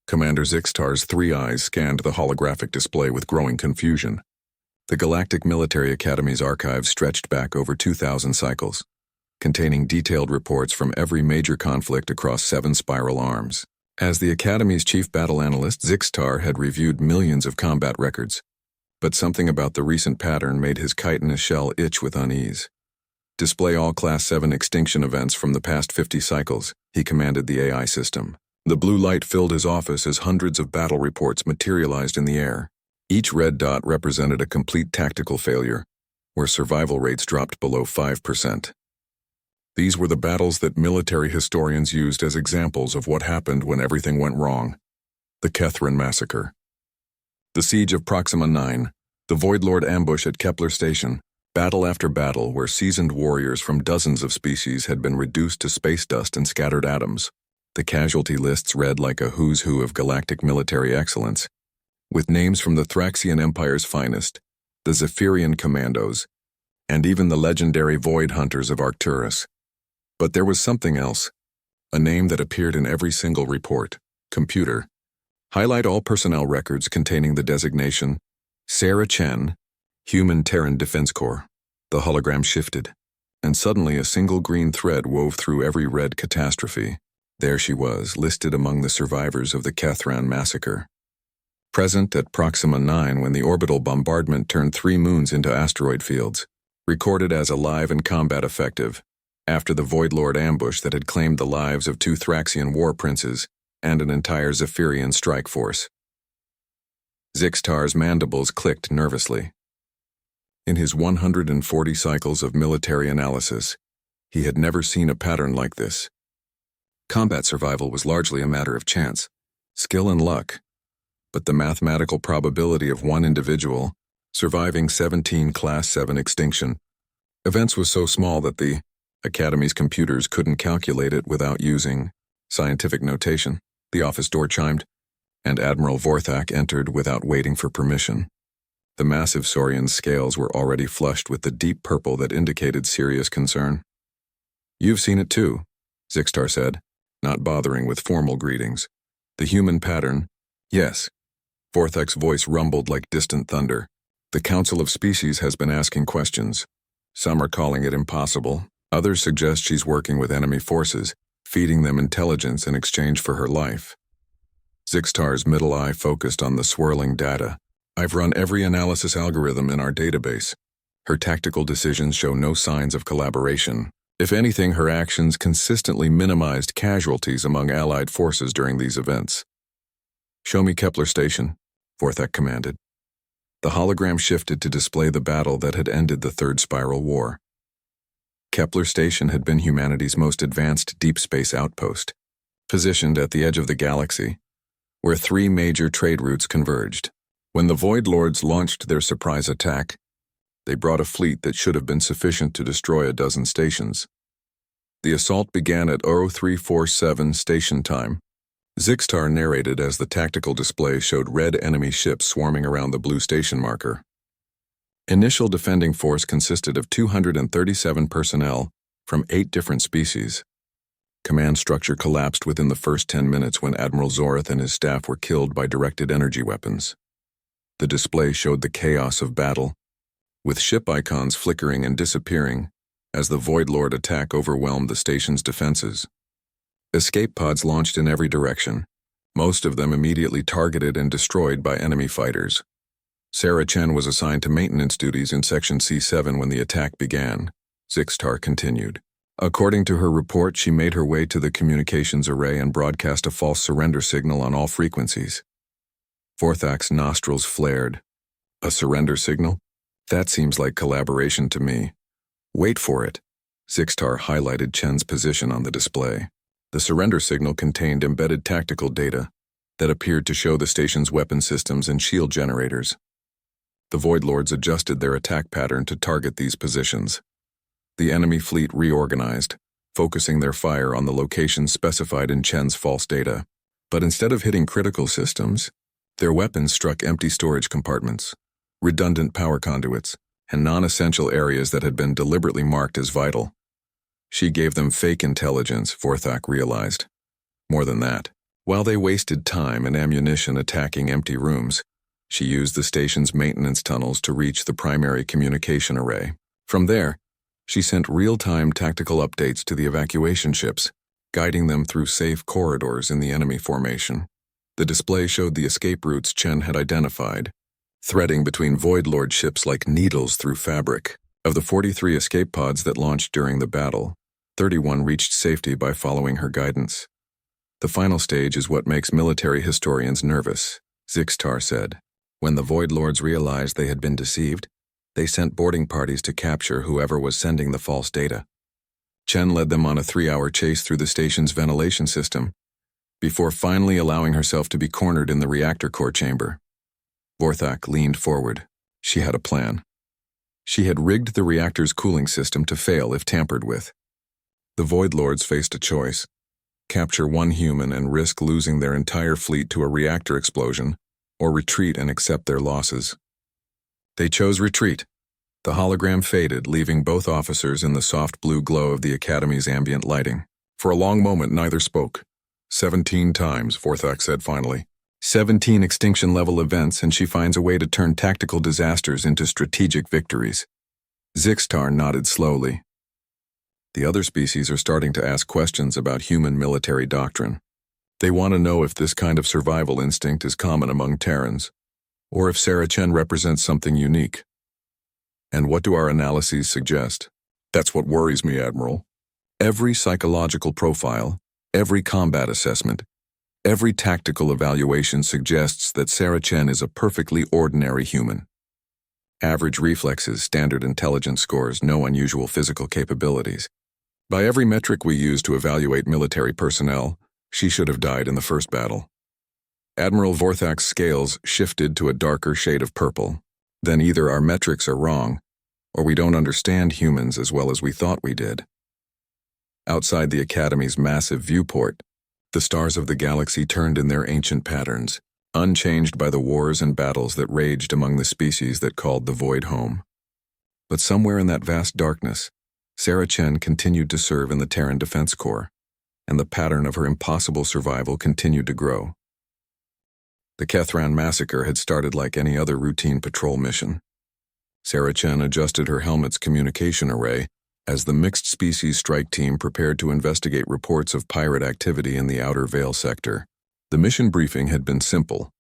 Commander Zixtar's three eyes scanned the holographic display with growing confusion. The Galactic Military Academy's archives stretched back over 2,000 cycles, containing detailed reports from every major conflict across 7 spiral arms. As the Academy's chief battle analyst, Zixtar had reviewed millions of combat records, but something about the recent pattern made his chitinous shell itch with unease. "Display all Class 7 extinction events from the past 50 cycles," he commanded the AI system. The blue light filled his office as hundreds of battle reports materialized in the air. Each red dot represented a complete tactical failure, where survival rates dropped below 5%. These were the battles that military historians used as examples of what happened when everything went wrong. The Kethran Massacre. The Siege of Proxima 9, the Void Lord ambush at Kepler Station, battle after battle where seasoned warriors from dozens of species had been reduced to space dust and scattered atoms. The casualty lists read like a who's who of galactic military excellence, with names from the Thraxian Empire's finest, the Zephyrian Commandos, and even the legendary Void Hunters of Arcturus. But there was something else, a name that appeared in every single report: computer. Highlight all personnel records containing the designation Sarah Chen, Human Terran Defense Corps. The hologram shifted, and suddenly a single green thread wove through every red catastrophe. There she was, listed among the survivors of the Kethran Massacre. Present at Proxima 9 when the orbital bombardment turned 3 moons into asteroid fields. Recorded as alive and combat effective, after the Void Lord ambush that had claimed the lives of 2 Thraxian war princes and an entire Zephyrian strike force. Zixtar's mandibles clicked nervously. In his 140 cycles of military analysis, he had never seen a pattern like this. Combat survival was largely a matter of chance, skill and luck, but the mathematical probability of one individual surviving 17 Class 7 extinction events was so small that the Academy's computers couldn't calculate it without using scientific notation. The office door chimed, and Admiral Vorthak entered without waiting for permission. The massive Saurian scales were already flushed with the deep purple that indicated serious concern. "You've seen it too," Zixtar said, not bothering with formal greetings. "The human pattern?" "Yes." Vorthak's voice rumbled like distant thunder. "The Council of Species has been asking questions. Some are calling it impossible. Others suggest she's working with enemy forces, feeding them intelligence in exchange for her life." Zixtar's middle eye focused on the swirling data. "I've run every analysis algorithm in our database. Her tactical decisions show no signs of collaboration. If anything, her actions consistently minimized casualties among Allied forces during these events." "Show me Kepler Station," Vorthak commanded. The hologram shifted to display the battle that had ended the Third Spiral War. Kepler Station had been humanity's most advanced deep space outpost, positioned at the edge of the galaxy, where 3 major trade routes converged. When the Void Lords launched their surprise attack, they brought a fleet that should have been sufficient to destroy a dozen stations. The assault began at 0347 station time. Zixtar narrated as the tactical display showed red enemy ships swarming around the blue station marker. Initial defending force consisted of 237 personnel from 8 different species. Command structure collapsed within the first 10 minutes when Admiral Zorath and his staff were killed by directed energy weapons. The display showed the chaos of battle, with ship icons flickering and disappearing as the Void Lord attack overwhelmed the station's defenses. Escape pods launched in every direction, most of them immediately targeted and destroyed by enemy fighters. Sarah Chen was assigned to maintenance duties in Section C7 when the attack began, Zixtar continued. According to her report, she made her way to the communications array and broadcast a false surrender signal on all frequencies. Vorthak's nostrils flared. "A surrender signal? That seems like collaboration to me." "Wait for it." Zixtar highlighted Chen's position on the display. The surrender signal contained embedded tactical data that appeared to show the station's weapon systems and shield generators. The Void Lords adjusted their attack pattern to target these positions. The enemy fleet reorganized, focusing their fire on the locations specified in Chen's false data. But instead of hitting critical systems, their weapons struck empty storage compartments, redundant power conduits, and non-essential areas that had been deliberately marked as vital. She gave them fake intelligence, Vorthak realized. More than that, While they wasted time and ammunition attacking empty rooms, she used the station's maintenance tunnels to reach the primary communication array. From there, she sent real-time tactical updates to the evacuation ships, guiding them through safe corridors in the enemy formation. The display showed the escape routes Chen had identified, threading between Void Lord ships like needles through fabric. Of the 43 escape pods that launched during the battle, 31 reached safety by following her guidance. The final stage is what makes military historians nervous, Zixtar said. When the Void Lords realized they had been deceived, they sent boarding parties to capture whoever was sending the false data. Chen led them on a 3-hour chase through the station's ventilation system, before finally allowing herself to be cornered in the reactor core chamber. Vorthak leaned forward. She had a plan. She had rigged the reactor's cooling system to fail if tampered with. The Void Lords faced a choice: capture one human and risk losing their entire fleet to a reactor explosion, or retreat and accept their losses. They chose retreat. The hologram faded, leaving both officers in the soft blue glow of the Academy's ambient lighting. For a long moment, neither spoke. 17 times, Vorthak said finally. 17 extinction-level events, and she finds a way to turn tactical disasters into strategic victories. Zixtar nodded slowly. The other species are starting to ask questions about human military doctrine. They want to know if this kind of survival instinct is common among Terrans, or if Sarah Chen represents something unique. And what do our analyses suggest? That's what worries me, Admiral. Every psychological profile, every combat assessment, every tactical evaluation suggests that Sarah Chen is a perfectly ordinary human. Average reflexes, standard intelligence scores, no unusual physical capabilities. By every metric we use to evaluate military personnel, she should have died in the first battle. Admiral Vorthak's scales shifted to a darker shade of purple. Then either our metrics are wrong, or we don't understand humans as well as we thought we did. Outside the Academy's massive viewport, the stars of the galaxy turned in their ancient patterns, unchanged by the wars and battles that raged among the species that called the Void home. But somewhere in that vast darkness, Sarah Chen continued to serve in the Terran Defense Corps, and the pattern of her impossible survival continued to grow. The Kethran massacre had started like any other routine patrol mission. Sarah Chen adjusted her helmet's communication array as the mixed species strike team prepared to investigate reports of pirate activity in the Outer Veil sector. The mission briefing had been simple: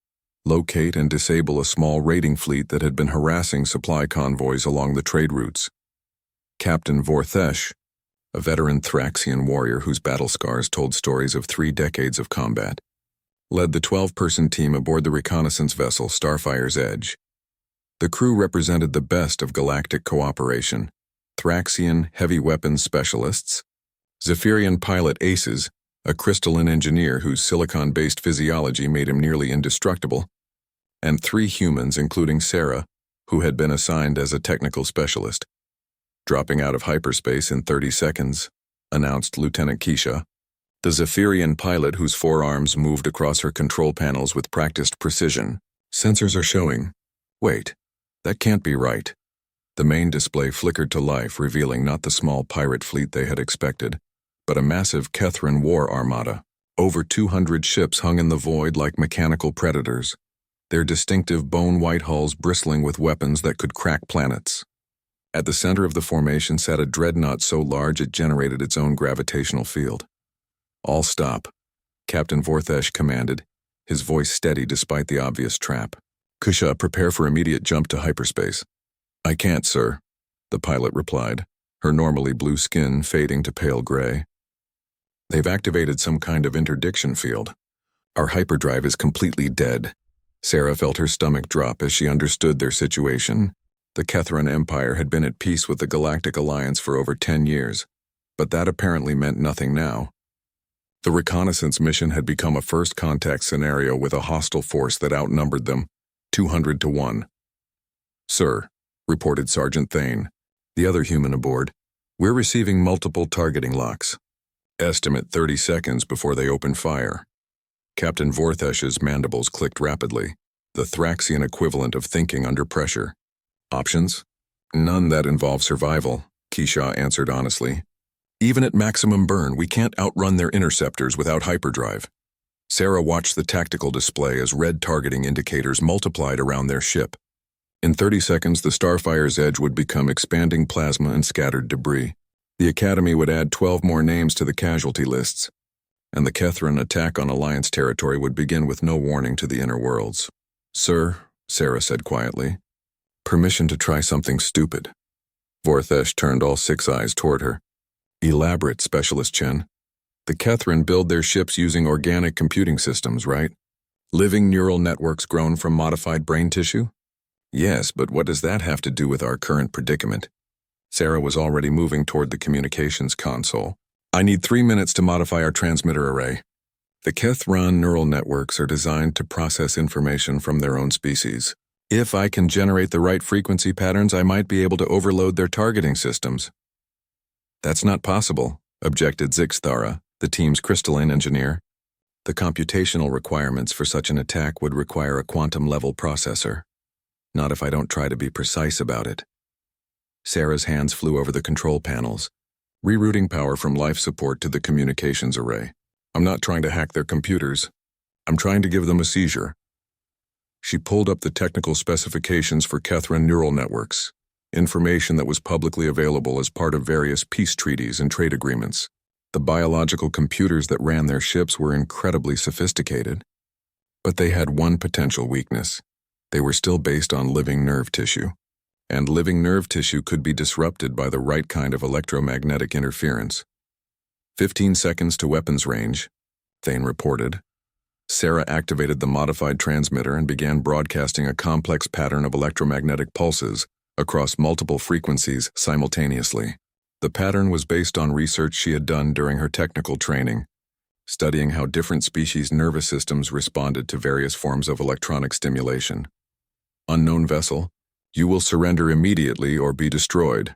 locate and disable a small raiding fleet that had been harassing supply convoys along the trade routes. Captain Vorthesh, a veteran Thraxian warrior whose battle scars told stories of 3 decades of combat, led the 12-person team aboard the reconnaissance vessel Starfire's Edge. The crew represented the best of galactic cooperation: Thraxian heavy weapons specialists, Zephyrian pilot aces, a crystalline engineer whose silicon-based physiology made him nearly indestructible, and 3 humans including Sarah, who had been assigned as a technical specialist. Dropping out of hyperspace in 30 seconds, announced Lieutenant Keisha, the Zephyrian pilot whose forearms moved across her control panels with practiced precision. Sensors are showing. Wait, that can't be right. The main display flickered to life, revealing not the small pirate fleet they had expected, but a massive Kethran war armada. Over 200 ships hung in the void like mechanical predators, their distinctive bone-white hulls bristling with weapons that could crack planets. At the center of the formation sat a dreadnought so large it generated its own gravitational field. "All stop," Captain Vorthesh commanded, his voice steady despite the obvious trap. "Kusha, prepare for immediate jump to hyperspace." "I can't, sir," the pilot replied, her normally blue skin fading to pale gray. "They've activated some kind of interdiction field. Our hyperdrive is completely dead." Sarah felt her stomach drop as she understood their situation. The Kethran Empire had been at peace with the Galactic Alliance for over 10 years, but that apparently meant nothing now. The reconnaissance mission had become a first contact scenario with a hostile force that outnumbered them, 200 to 1. "Sir," reported Sergeant Thane, the other human aboard, "we're receiving multiple targeting locks. Estimate 30 seconds before they open fire." Captain Vorthesh's mandibles clicked rapidly, the Thraxian equivalent of thinking under pressure. "Options? None that involve survival," Keisha answered honestly. "Even at maximum burn, we can't outrun their interceptors without hyperdrive." Sarah watched the tactical display as red targeting indicators multiplied around their ship. In 30 seconds, the Starfire's edge would become expanding plasma and scattered debris. The Academy would add 12 more names to the casualty lists, and the Kethran attack on Alliance territory would begin with no warning to the inner worlds. "Sir," Sarah said quietly, "permission to try something stupid." Vorthesh turned all 6 eyes toward her. "Elaborate, Specialist Chen. The Kethran build their ships using organic computing systems, right? Living neural networks grown from modified brain tissue?" "Yes, but what does that have to do with our current predicament?" Sarah was already moving toward the communications console. "I need 3 minutes to modify our transmitter array. The Kethran neural networks are designed to process information from their own species. If I can generate the right frequency patterns, I might be able to overload their targeting systems." "That's not possible," objected Zixthara, the team's crystalline engineer. "The computational requirements for such an attack would require a quantum-level processor. Not if I don't try to be precise about it." Sarah's hands flew over the control panels, rerouting power from life support to the communications array. "I'm not trying to hack their computers. I'm trying to give them a seizure." She pulled up the technical specifications for Kethran neural networks, information that was publicly available as part of various peace treaties and trade agreements. The biological computers that ran their ships were incredibly sophisticated, but they had one potential weakness. They were still based on living nerve tissue, and living nerve tissue could be disrupted by the right kind of electromagnetic interference. 15 seconds to weapons range, Thane reported. Sarah activated the modified transmitter and began broadcasting a complex pattern of electromagnetic pulses across multiple frequencies simultaneously. The pattern was based on research she had done during her technical training, studying how different species' nervous systems responded to various forms of electronic stimulation. "Unknown vessel, you will surrender immediately or be destroyed,"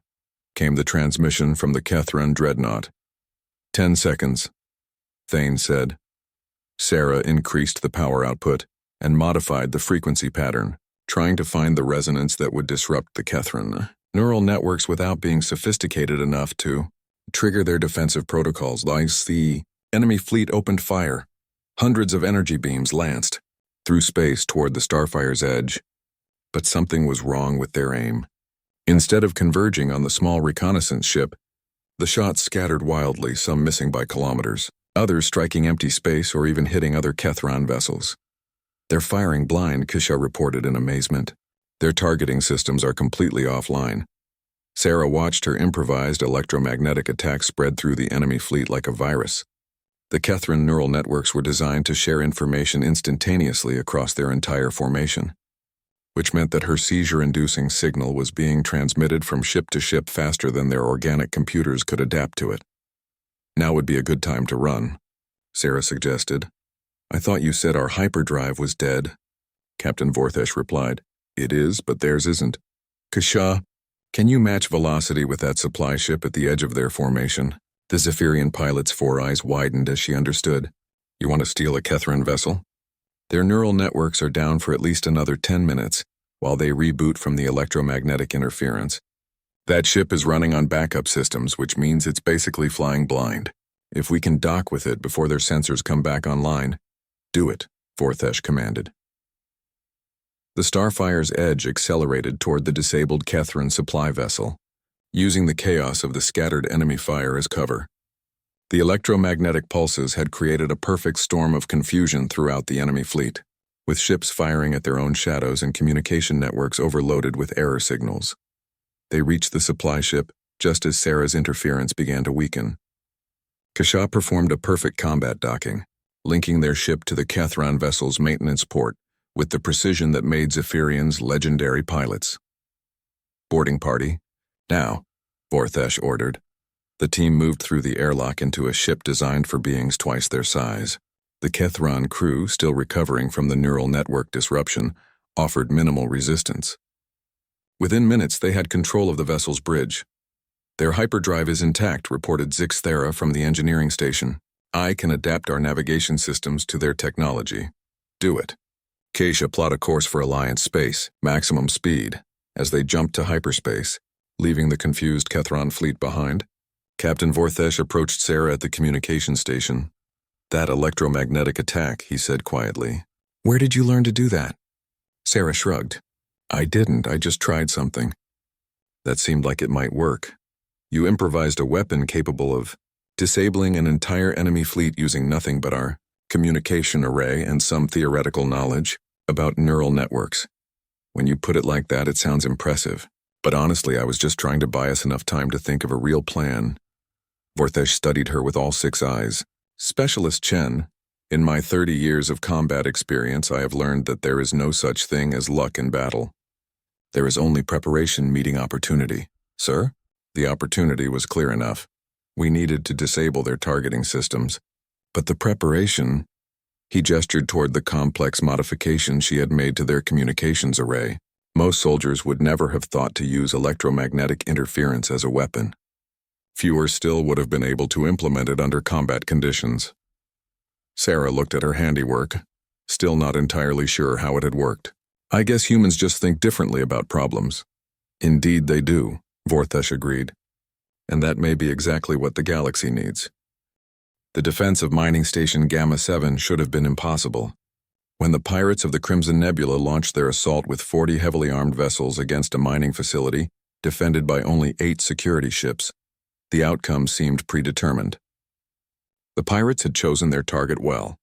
came the transmission from the Kethran dreadnought. 10 seconds, Thane said. Sarah increased the power output and modified the frequency pattern, trying to find the resonance that would disrupt the Kethran neural networks without being sophisticated enough to trigger their defensive protocols. The enemy fleet opened fire. Hundreds of energy beams lanced through space toward the Starfire's edge. But something was wrong with their aim. Instead of converging on the small reconnaissance ship, the shots scattered wildly, some missing by kilometers, others striking empty space or even hitting other Kethran vessels. "They're firing blind," Kisha reported in amazement. "Their targeting systems are completely offline." Sarah watched her improvised electromagnetic attack spread through the enemy fleet like a virus. The Kethran neural networks were designed to share information instantaneously across their entire formation, which meant that her seizure-inducing signal was being transmitted from ship to ship faster than their organic computers could adapt to it. "Now would be a good time to run," Sarah suggested. "I thought you said our hyperdrive was dead," Captain Vorthesh replied. "It is, but theirs isn't. Kasha, can you match velocity with that supply ship at the edge of their formation?" The Zephyrian pilot's 4 eyes widened as she understood. "You want to steal a Kethran vessel? Their neural networks are down for at least another 10 minutes while they reboot from the electromagnetic interference. That ship is running on backup systems, which means it's basically flying blind. If we can dock with it before their sensors come back online, do it," Vorthesh commanded. The Starfire's edge accelerated toward the disabled Kethran supply vessel, using the chaos of the scattered enemy fire as cover. The electromagnetic pulses had created a perfect storm of confusion throughout the enemy fleet, with ships firing at their own shadows and communication networks overloaded with error signals. They reached the supply ship just as Sarah's interference began to weaken. Kasha performed a perfect combat docking, linking their ship to the Kethran vessel's maintenance port with the precision that made Zephyrians legendary pilots. "Boarding party, now," Vorthesh ordered. The team moved through the airlock into a ship designed for beings twice their size. The Kethran crew, still recovering from the neural network disruption, offered minimal resistance. Within minutes, they had control of the vessel's bridge. "Their hyperdrive is intact," reported Zixthara from the engineering station. "I can adapt our navigation systems to their technology. Do it." Keisha plot a course for Alliance space, maximum speed, as they jumped to hyperspace, leaving the confused Kethran fleet behind. Captain Vorthesh approached Sarah at the communication station. That electromagnetic attack, he said quietly. Where did you learn to do that? Sarah shrugged. I didn't, I just tried something. That seemed like it might work. You improvised a weapon capable of disabling an entire enemy fleet using nothing but our communication array and some theoretical knowledge about neural networks. When you put it like that, it sounds impressive. But honestly, I was just trying to buy us enough time to think of a real plan. Vorthesh studied her with all 6 eyes. Specialist Chen, in my 30 years of combat experience, I have learned that there is no such thing as luck in battle. There is only preparation meeting opportunity. Sir? The opportunity was clear enough. We needed to disable their targeting systems. But the preparation... He gestured toward the complex modification she had made to their communications array. Most soldiers would never have thought to use electromagnetic interference as a weapon. Fewer still would have been able to implement it under combat conditions. Sarah looked at her handiwork, still not entirely sure how it had worked. I guess humans just think differently about problems. Indeed they do, Vorthesh agreed. And that may be exactly what the galaxy needs. The defense of mining station Gamma 7 should have been impossible. When the pirates of the Crimson Nebula launched their assault with 40 heavily armed vessels against a mining facility, defended by only 8 security ships, the outcome seemed predetermined. The pirates had chosen their target well.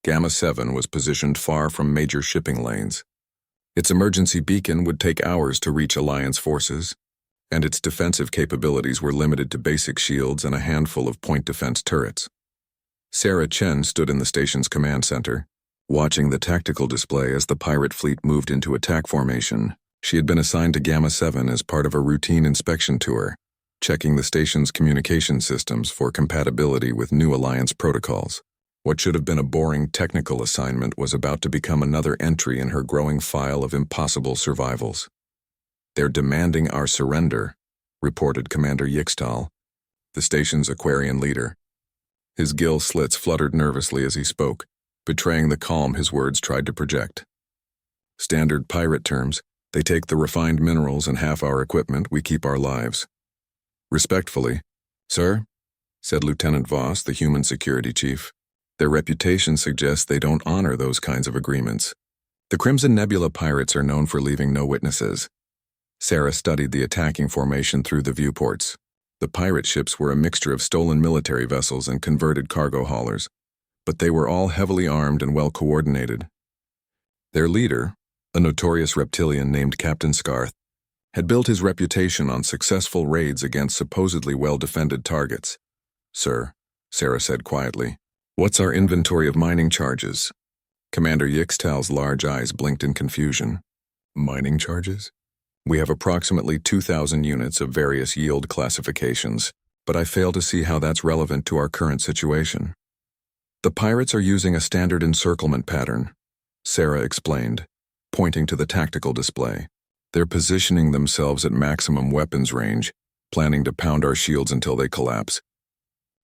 Gamma 7 was positioned far from major shipping lanes. Its emergency beacon would take hours to reach Alliance forces, and its defensive capabilities were limited to basic shields and a handful of point defense turrets. Sarah Chen stood in the station's command center, watching the tactical display as the pirate fleet moved into attack formation. She had been assigned to Gamma 7 as part of a routine inspection tour, checking the station's communication systems for compatibility with new Alliance protocols. What should have been a boring technical assignment was about to become another entry in her growing file of impossible survivals. They're demanding our surrender, reported Commander Yixtal, the station's Aquarian leader. His gill slits fluttered nervously as he spoke, betraying the calm his words tried to project. Standard pirate terms, they take the refined minerals and half our equipment, we keep our lives. Respectfully, sir, said Lieutenant Voss, the human security chief. Their reputation suggests they don't honor those kinds of agreements. The Crimson Nebula pirates are known for leaving no witnesses. Sarah studied the attacking formation through the viewports. The pirate ships were a mixture of stolen military vessels and converted cargo haulers, but they were all heavily armed and well coordinated. Their leader, a notorious reptilian named Captain Scarth, had built his reputation on successful raids against supposedly well-defended targets. Sir, Sarah said quietly, what's our inventory of mining charges? Commander Yixtal's large eyes blinked in confusion. Mining charges? We have approximately 2,000 units of various yield classifications, but I fail to see how that's relevant to our current situation. The pirates are using a standard encirclement pattern, Sarah explained, pointing to the tactical display. They're positioning themselves at maximum weapons range, planning to pound our shields until they collapse.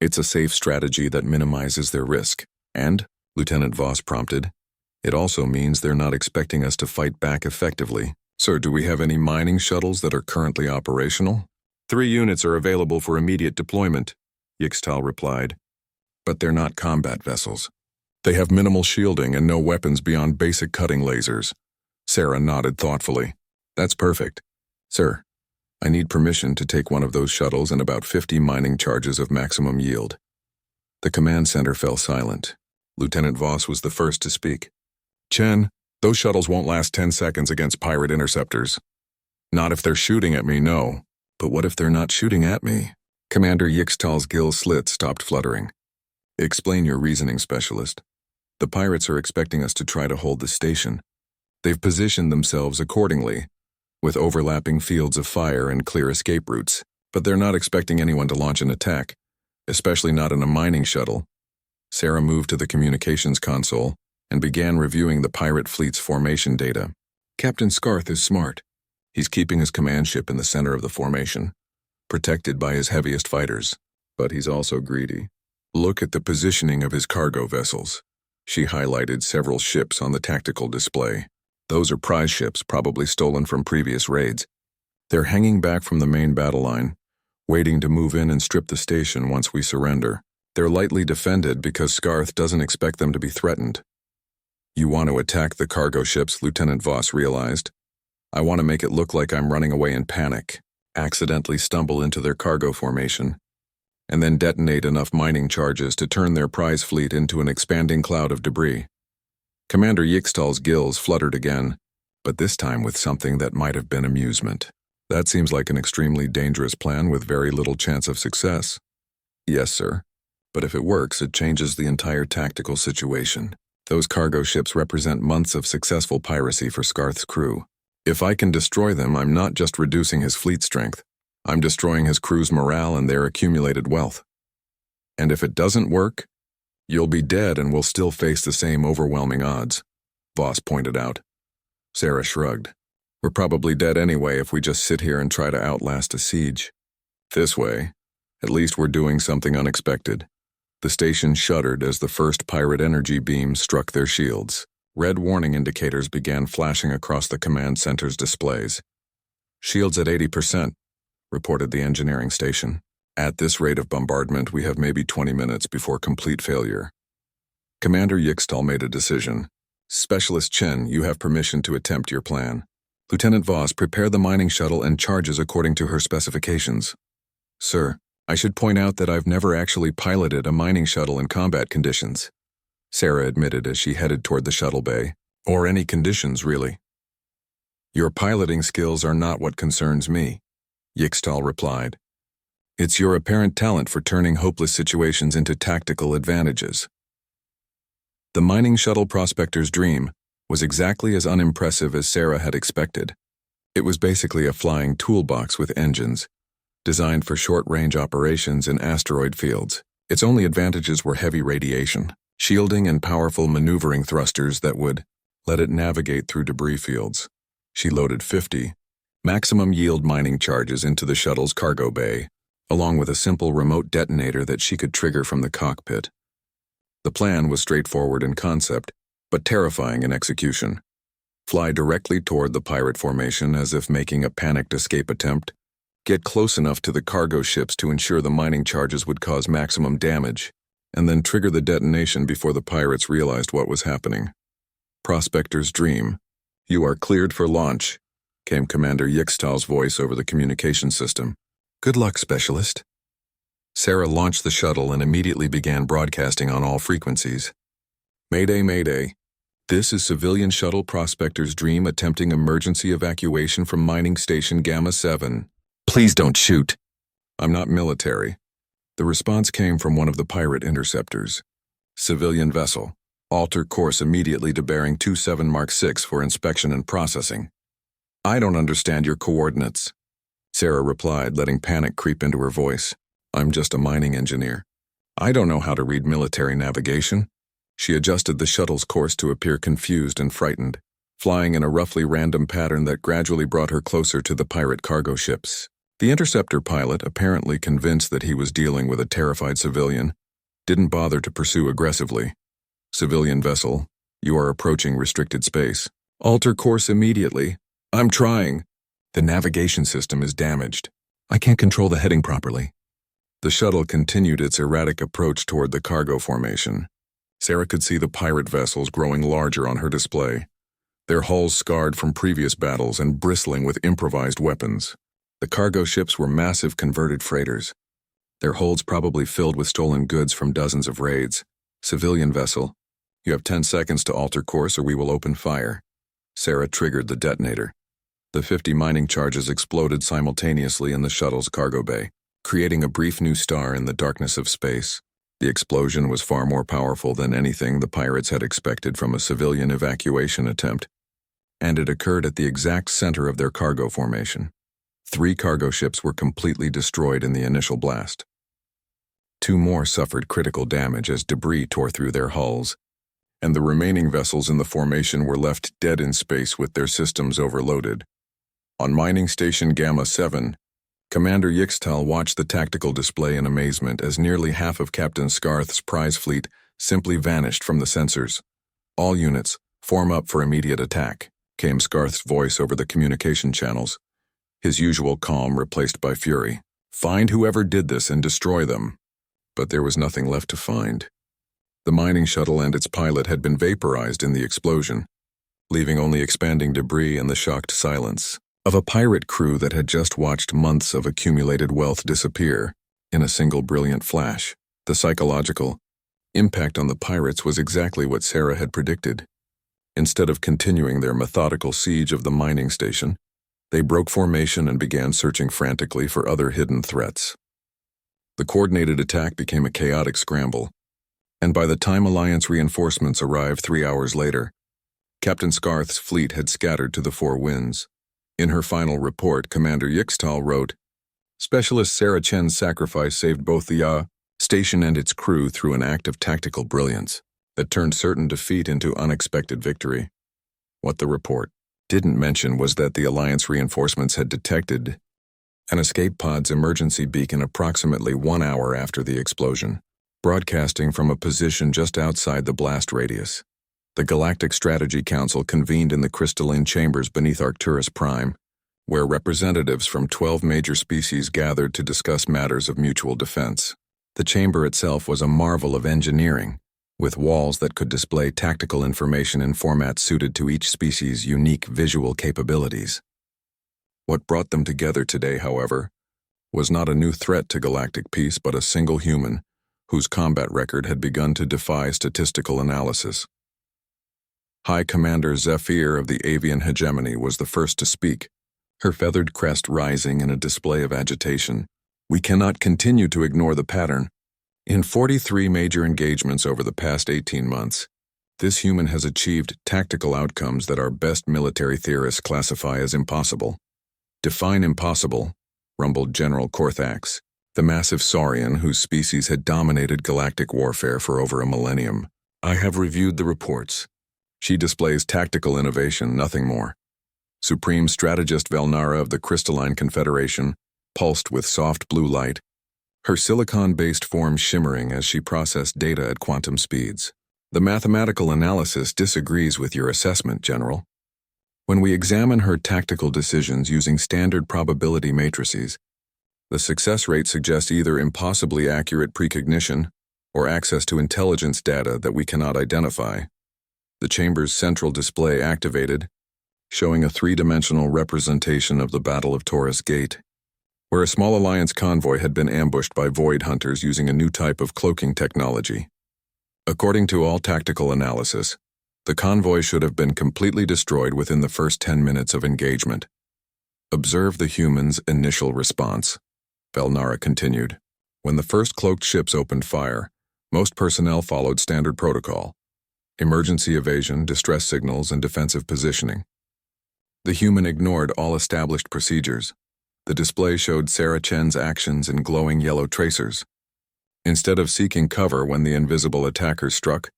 It's a safe strategy that minimizes their risk, and, Lieutenant Voss prompted, it also means they're not expecting us to fight back effectively. Sir, do we have any mining shuttles that are currently operational? 3 units are available for immediate deployment, Yixtal replied. But they're not combat vessels. They have minimal shielding and no weapons beyond basic cutting lasers. Sarah nodded thoughtfully. That's perfect. Sir, I need permission to take one of those shuttles and about 50 mining charges of maximum yield. The command center fell silent. Lieutenant Voss was the first to speak. Chen, those shuttles won't last 10 seconds against pirate interceptors. Not if they're shooting at me, no. But what if they're not shooting at me? Commander Yixtal's gill slit stopped fluttering. Explain your reasoning, Specialist. The pirates are expecting us to try to hold the station. They've positioned themselves accordingly, with overlapping fields of fire and clear escape routes, but they're not expecting anyone to launch an attack, especially not in a mining shuttle. Sarah moved to the communications console and began reviewing the pirate fleet's formation data. Captain Scarth is smart. He's keeping his command ship in the center of the formation, protected by his heaviest fighters, but he's also greedy. Look at the positioning of his cargo vessels. She highlighted several ships on the tactical display. Those are prize ships, probably stolen from previous raids. They're hanging back from the main battle line, waiting to move in and strip the station once we surrender. They're lightly defended because Scarth doesn't expect them to be threatened. You want to attack the cargo ships, Lieutenant Voss realized. I want to make it look like I'm running away in panic, accidentally stumble into their cargo formation, and then detonate enough mining charges to turn their prize fleet into an expanding cloud of debris. Commander Yixtal's gills fluttered again, but this time with something that might have been amusement. That seems like an extremely dangerous plan with very little chance of success. Yes, sir. But if it works, it changes the entire tactical situation. Those cargo ships represent months of successful piracy for Scarth's crew. If I can destroy them, I'm not just reducing his fleet strength. I'm destroying his crew's morale and their accumulated wealth. And if it doesn't work, you'll be dead and will still face the same overwhelming odds, Voss pointed out. Sarah shrugged. We're probably dead anyway if we just sit here and try to outlast a siege. This way, at least we're doing something unexpected. The station shuddered as the first pirate energy beams struck their shields. Red warning indicators began flashing across the command center's displays. Shields at 80%, reported the engineering station. At this rate of bombardment, we have maybe 20 minutes before complete failure. Commander Yixtal made a decision. Specialist Chen, you have permission to attempt your plan. Lieutenant Voss, prepare the mining shuttle and charges according to her specifications. Sir, I should point out that I've never actually piloted a mining shuttle in combat conditions, Sarah admitted as she headed toward the shuttle bay. Or any conditions, really. Your piloting skills are not what concerns me, Yixtal replied. It's your apparent talent for turning hopeless situations into tactical advantages. The mining shuttle prospector's dream was exactly as unimpressive as Sarah had expected. It was basically a flying toolbox with engines, designed for short-range operations in asteroid fields. Its only advantages were heavy radiation, shielding, and powerful maneuvering thrusters that would let it navigate through debris fields. She loaded 50 maximum yield mining charges into the shuttle's cargo bay, along with a simple remote detonator that she could trigger from the cockpit. The plan was straightforward in concept, but terrifying in execution. Fly directly toward the pirate formation as if making a panicked escape attempt. Get close enough to the cargo ships to ensure the mining charges would cause maximum damage, and then trigger the detonation before the pirates realized what was happening. Prospector's dream. You are cleared for launch, came Commander Yixtal's voice over the communication system. Good luck, Specialist. Sarah launched the shuttle and immediately began broadcasting on all frequencies. Mayday, Mayday. This is Civilian Shuttle Prospector's Dream attempting emergency evacuation from Mining Station Gamma 7. Please don't shoot. I'm not military. The response came from one of the pirate interceptors. Civilian vessel. Alter course immediately to bearing 27 Mark 6 for inspection and processing. I don't understand your coordinates, Sarah replied, letting panic creep into her voice. I'm just a mining engineer. I don't know how to read military navigation. She adjusted the shuttle's course to appear confused and frightened, flying in a roughly random pattern that gradually brought her closer to the pirate cargo ships. The interceptor pilot, apparently convinced that he was dealing with a terrified civilian, didn't bother to pursue aggressively. Civilian vessel, you are approaching restricted space. Alter course immediately. I'm trying. The navigation system is damaged. I can't control the heading properly. The shuttle continued its erratic approach toward the cargo formation. Sarah could see the pirate vessels growing larger on her display, their hulls scarred from previous battles and bristling with improvised weapons. The cargo ships were massive converted freighters, their holds probably filled with stolen goods from dozens of raids. Civilian vessel, you have 10 seconds to alter course or we will open fire. Sarah triggered the detonator. The 50 mining charges exploded simultaneously in the shuttle's cargo bay, creating a brief new star in the darkness of space. The explosion was far more powerful than anything the pirates had expected from a civilian evacuation attempt, and it occurred at the exact center of their cargo formation. 3 cargo ships were completely destroyed in the initial blast. 2 more suffered critical damage as debris tore through their hulls, and the remaining vessels in the formation were left dead in space with their systems overloaded. On Mining Station Gamma 7, Commander Yixtal watched the tactical display in amazement as nearly half of Captain Scarth's prize fleet simply vanished from the sensors. All units, form up for immediate attack, came Scarth's voice over the communication channels, his usual calm replaced by fury. Find whoever did this and destroy them. but there was nothing left to find. The mining shuttle and its pilot had been vaporized in the explosion, leaving only expanding debris and the shocked silence of a pirate crew that had just watched months of accumulated wealth disappear in a single brilliant flash. The psychological impact on the pirates was exactly what Sarah had predicted. Instead of continuing their methodical siege of the mining station, they broke formation and began searching frantically for other hidden threats. The coordinated attack became a chaotic scramble, and by the time Alliance reinforcements arrived 3 hours later, Captain Scarth's fleet had scattered to the four winds. In her final report, Commander Yixtal wrote, "Specialist Sarah Chen's sacrifice saved both the station and its crew through an act of tactical brilliance that turned certain defeat into unexpected victory." What the report didn't mention was that the Alliance reinforcements had detected an escape pod's emergency beacon approximately 1 hour after the explosion, broadcasting from a position just outside the blast radius. The Galactic Strategy Council convened in the crystalline chambers beneath Arcturus Prime, where representatives from 12 major species gathered to discuss matters of mutual defense. The chamber itself was a marvel of engineering, with walls that could display tactical information in formats suited to each species' unique visual capabilities. What brought them together today, however, was not a new threat to galactic peace but a single human whose combat record had begun to defy statistical analysis. High Commander Zephyr of the Avian Hegemony was the first to speak, her feathered crest rising in a display of agitation. "We cannot continue to ignore the pattern. In 43 major engagements over the past 18 months, this human has achieved tactical outcomes that our best military theorists classify as impossible." "Define impossible," rumbled General Korthax, the massive saurian whose species had dominated galactic warfare for over a millennium. "I have reviewed the reports. She displays tactical innovation, nothing more." Supreme Strategist Velnara of the Crystalline Confederation pulsed with soft blue light, her silicon-based form shimmering as she processed data at quantum speeds. "The mathematical analysis disagrees with your assessment, General. When we examine her tactical decisions using standard probability matrices, the success rate suggests either impossibly accurate precognition or access to intelligence data that we cannot identify." The chamber's central display activated, showing a three-dimensional representation of the Battle of Taurus Gate, where a small Alliance convoy had been ambushed by void hunters using a new type of cloaking technology. According to all tactical analysis, the convoy should have been completely destroyed within the first 10 minutes of engagement. "Observe the humans' initial response," Velnara continued. "When the first cloaked ships opened fire, most personnel followed standard protocol: emergency evasion, distress signals, and defensive positioning. The human ignored all established procedures. The display showed Sarah Chen's actions in glowing yellow tracers. Instead of seeking cover when the invisible attackers struck,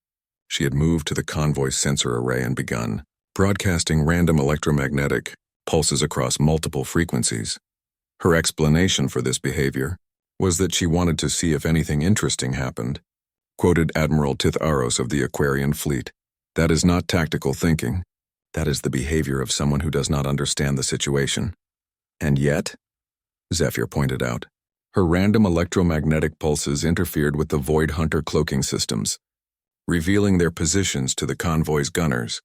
she had moved to the convoy's sensor array and begun broadcasting random electromagnetic pulses across multiple frequencies. Her explanation for this behavior was that she wanted to see if anything interesting happened," quoted Admiral Titharos of the Aquarian Fleet. "That is not tactical thinking. That is the behavior of someone who does not understand the situation." "And yet," Zephyr pointed out, "her random electromagnetic pulses interfered with the Void Hunter cloaking systems, revealing their positions to the convoy's gunners.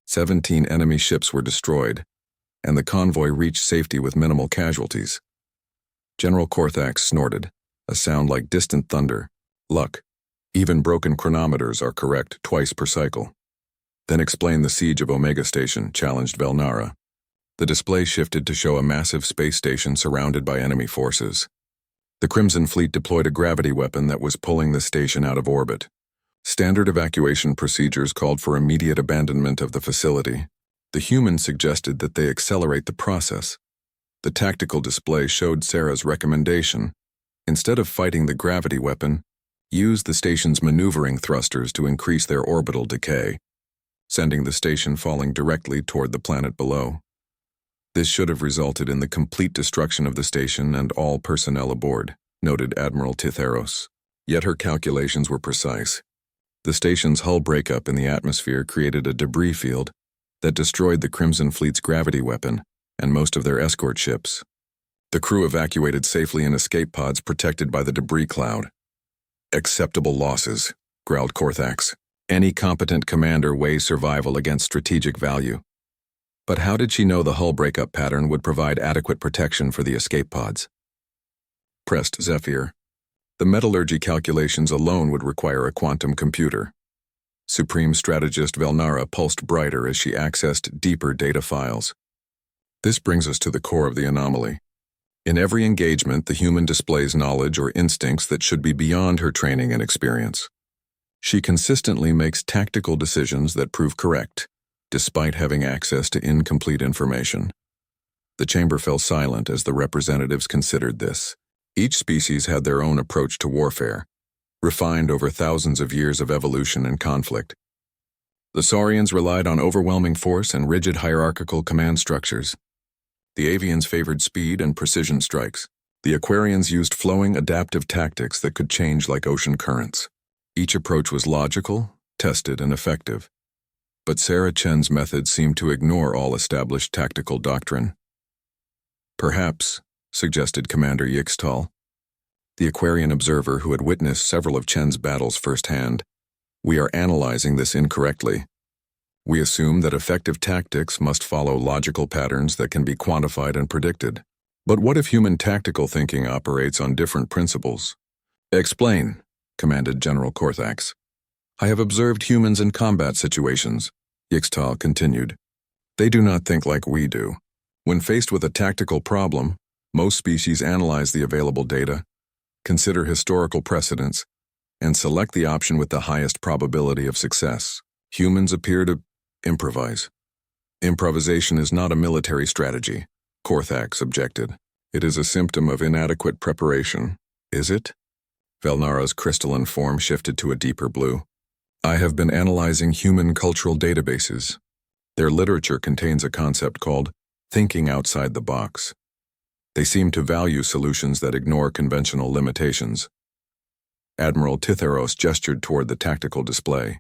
17 enemy ships were destroyed, and the convoy reached safety with minimal casualties." General Korthax snorted, a sound like distant thunder. "Luck. Even broken chronometers are correct twice per cycle." "Then explain the siege of Omega Station," challenged Velnara. The display shifted to show a massive space station surrounded by enemy forces. The Crimson Fleet deployed a gravity weapon that was pulling the station out of orbit. Standard evacuation procedures called for immediate abandonment of the facility. The humans suggested that they accelerate the process. The tactical display showed Sarah's recommendation: instead of fighting the gravity weapon, use the station's maneuvering thrusters to increase their orbital decay, sending the station falling directly toward the planet below. This should have resulted in the complete destruction of the station and all personnel aboard, noted Admiral Titharos. Yet her calculations were precise. The station's hull breakup in the atmosphere created a debris field that destroyed the Crimson Fleet's gravity weapon and most of their escort ships. The crew evacuated safely in escape pods protected by the debris cloud. Acceptable losses, growled Korthax. Any competent commander weighs survival against strategic value. But how did she know the hull breakup pattern would provide adequate protection for the escape pods? Pressed Zephyr. The metallurgy calculations alone would require a quantum computer. Supreme Strategist Velnara pulsed brighter as she accessed deeper data files. This brings us to the core of the anomaly. In every engagement, the human displays knowledge or instincts that should be beyond her training and experience. She consistently makes tactical decisions that prove correct, despite having access to incomplete information. The chamber fell silent as the representatives considered this. Each species had their own approach to warfare, refined over thousands of years of evolution and conflict. The Saurians relied on overwhelming force and rigid hierarchical command structures. The Avians favored speed and precision strikes. The Aquarians used flowing, adaptive tactics that could change like ocean currents. Each approach was logical, tested, and effective. But Sarah Chen's methods seemed to ignore all established tactical doctrine. Perhaps, suggested Commander Yixtal, the Aquarian observer who had witnessed several of Chen's battles firsthand, we are analyzing this incorrectly. We assume that effective tactics must follow logical patterns that can be quantified and predicted. But what if human tactical thinking operates on different principles? Explain, commanded General Korthax. I have observed humans in combat situations, Yixtal continued. They do not think like we do. When faced with a tactical problem, most species analyze the available data, consider historical precedents, and select the option with the highest probability of success. Humans appear to improvise. Improvisation is not a military strategy, Korthax objected. It is a symptom of inadequate preparation. Is it? Velnara's crystalline form shifted to a deeper blue. I have been analyzing human cultural databases. Their literature contains a concept called thinking outside the box. They seem to value solutions that ignore conventional limitations. Admiral Titharos gestured toward the tactical display.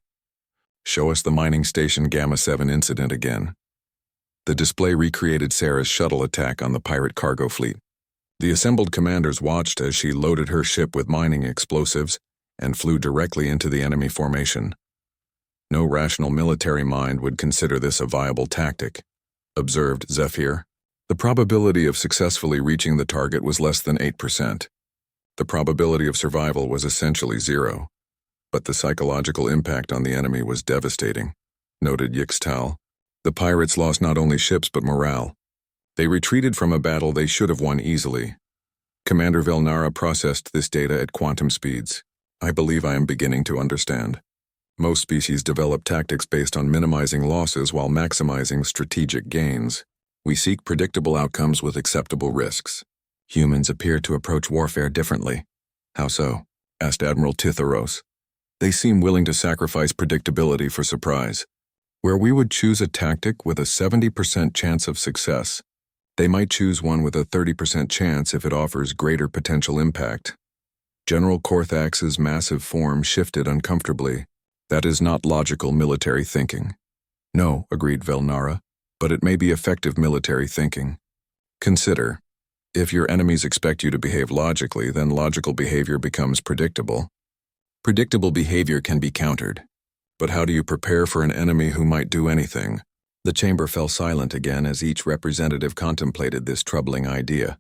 Show us the mining station Gamma 7 incident again. The display recreated Sarah's shuttle attack on the pirate cargo fleet. The assembled commanders watched as she loaded her ship with mining explosives and flew directly into the enemy formation. No rational military mind would consider this a viable tactic, observed Zephyr. The probability of successfully reaching the target was less than 8%. The probability of survival was essentially zero. But the psychological impact on the enemy was devastating, noted Yixtal. The pirates lost not only ships but morale. They retreated from a battle they should have won easily. Commander Velnara processed this data at quantum speeds. I believe I am beginning to understand. Most species develop tactics based on minimizing losses while maximizing strategic gains. We seek predictable outcomes with acceptable risks. Humans appear to approach warfare differently. How so? Asked Admiral Titharos. They seem willing to sacrifice predictability for surprise. Where we would choose a tactic with a 70% chance of success, they might choose one with a 30% chance if it offers greater potential impact. General Korthax's massive form shifted uncomfortably. That is not logical military thinking. No, agreed Velnara, but it may be effective military thinking. Consider, if your enemies expect you to behave logically, then logical behavior becomes predictable. Predictable behavior can be countered. But how do you prepare for an enemy who might do anything? The chamber fell silent again as each representative contemplated this troubling idea.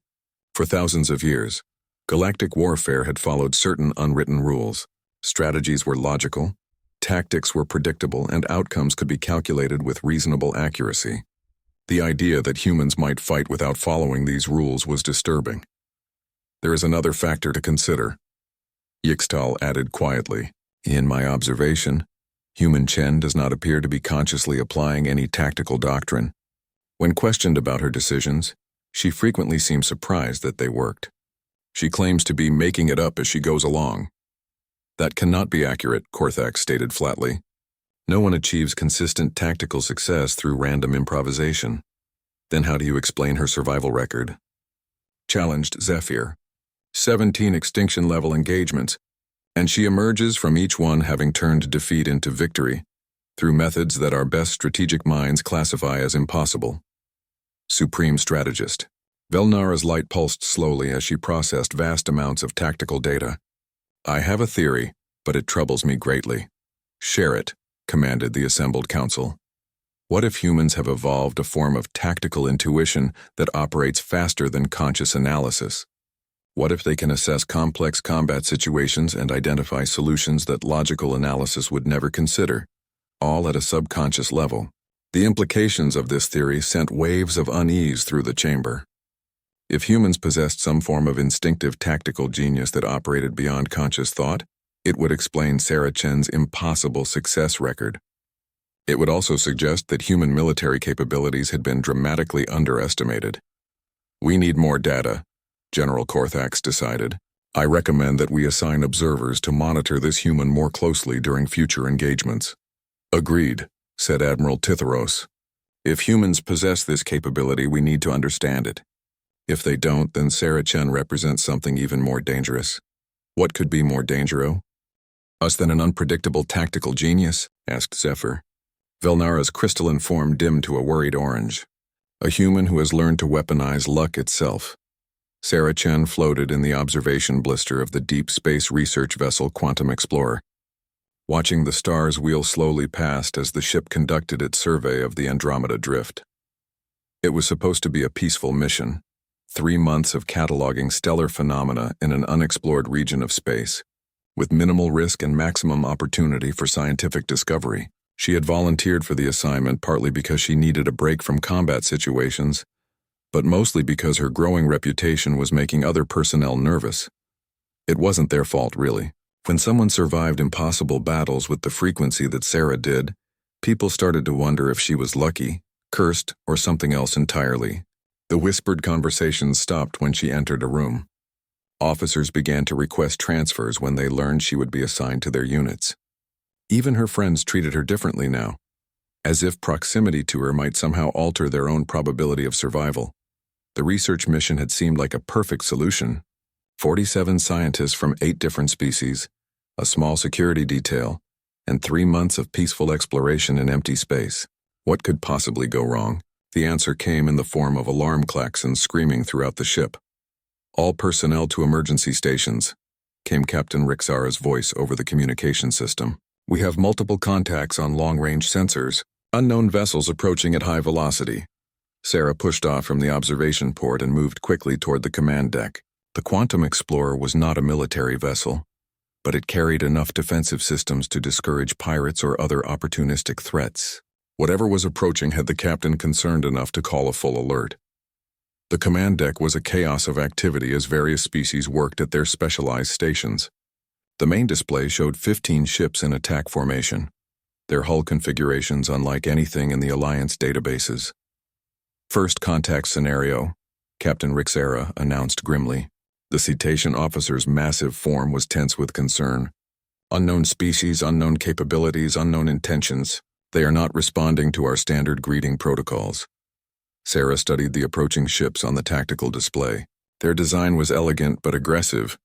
For thousands of years, galactic warfare had followed certain unwritten rules. Strategies were logical, tactics were predictable, and outcomes could be calculated with reasonable accuracy. The idea that humans might fight without following these rules was disturbing. There is another factor to consider, Yixtal added quietly. In my observation, human Chen does not appear to be consciously applying any tactical doctrine. When questioned about her decisions, she frequently seems surprised that they worked. She claims to be making it up as she goes along. That cannot be accurate, Korthax stated flatly. No one achieves consistent tactical success through random improvisation. Then how do you explain her survival record? Challenged Zephyr. 17 extinction-level engagements, and she emerges from each one having turned defeat into victory, through methods that our best strategic minds classify as impossible. Supreme Strategist. Velnara's light pulsed slowly as she processed vast amounts of tactical data. I have a theory, but it troubles me greatly. Share it, commanded the assembled council. What if humans have evolved a form of tactical intuition that operates faster than conscious analysis? What if they can assess complex combat situations and identify solutions that logical analysis would never consider, all at a subconscious level? The implications of this theory sent waves of unease through the chamber. If humans possessed some form of instinctive tactical genius that operated beyond conscious thought, it would explain Sarah Chen's impossible success record. It would also suggest that human military capabilities had been dramatically underestimated. We need more data, General Korthax decided. I recommend that we assign observers to monitor this human more closely during future engagements. Agreed, said Admiral Titharos. If humans possess this capability, we need to understand it. If they don't, then Sarah Chen represents something even more dangerous. What could be more dangerous? Us than an unpredictable tactical genius? Asked Zephyr. Velnara's crystalline form dimmed to a worried orange. A human who has learned to weaponize luck itself. Sarah Chen floated in the observation blister of the deep space research vessel Quantum Explorer, watching the stars wheel slowly past as the ship conducted its survey of the Andromeda Drift. It was supposed to be a peaceful mission, 3 months of cataloging stellar phenomena in an unexplored region of space, with minimal risk and maximum opportunity for scientific discovery. She had volunteered for the assignment partly because she needed a break from combat situations, but mostly because her growing reputation was making other personnel nervous. It wasn't their fault, really. When someone survived impossible battles with the frequency that Sarah did, people started to wonder if she was lucky, cursed, or something else entirely. The whispered conversations stopped when she entered a room. Officers began to request transfers when they learned she would be assigned to their units. Even her friends treated her differently now, as if proximity to her might somehow alter their own probability of survival. The research mission had seemed like a perfect solution. 47 scientists from 8 different species, a small security detail, and 3 months of peaceful exploration in empty space. What could possibly go wrong? The answer came in the form of alarm klaxons screaming throughout the ship. All personnel to emergency stations, came Captain Rixara's voice over the communication system. We have multiple contacts on long-range sensors, unknown vessels approaching at high velocity. Sarah pushed off from the observation port and moved quickly toward the command deck. The Quantum Explorer was not a military vessel, but it carried enough defensive systems to discourage pirates or other opportunistic threats. Whatever was approaching had the captain concerned enough to call a full alert. The command deck was a chaos of activity as various species worked at their specialized stations. The main display showed 15 ships in attack formation, their hull configurations unlike anything in the Alliance databases. First contact scenario, Captain Rixara announced grimly. The Cetacean officer's massive form was tense with concern. Unknown species, unknown capabilities, unknown intentions. They are not responding to our standard greeting protocols. Sarah studied the approaching ships on the tactical display. Their design was elegant but aggressive,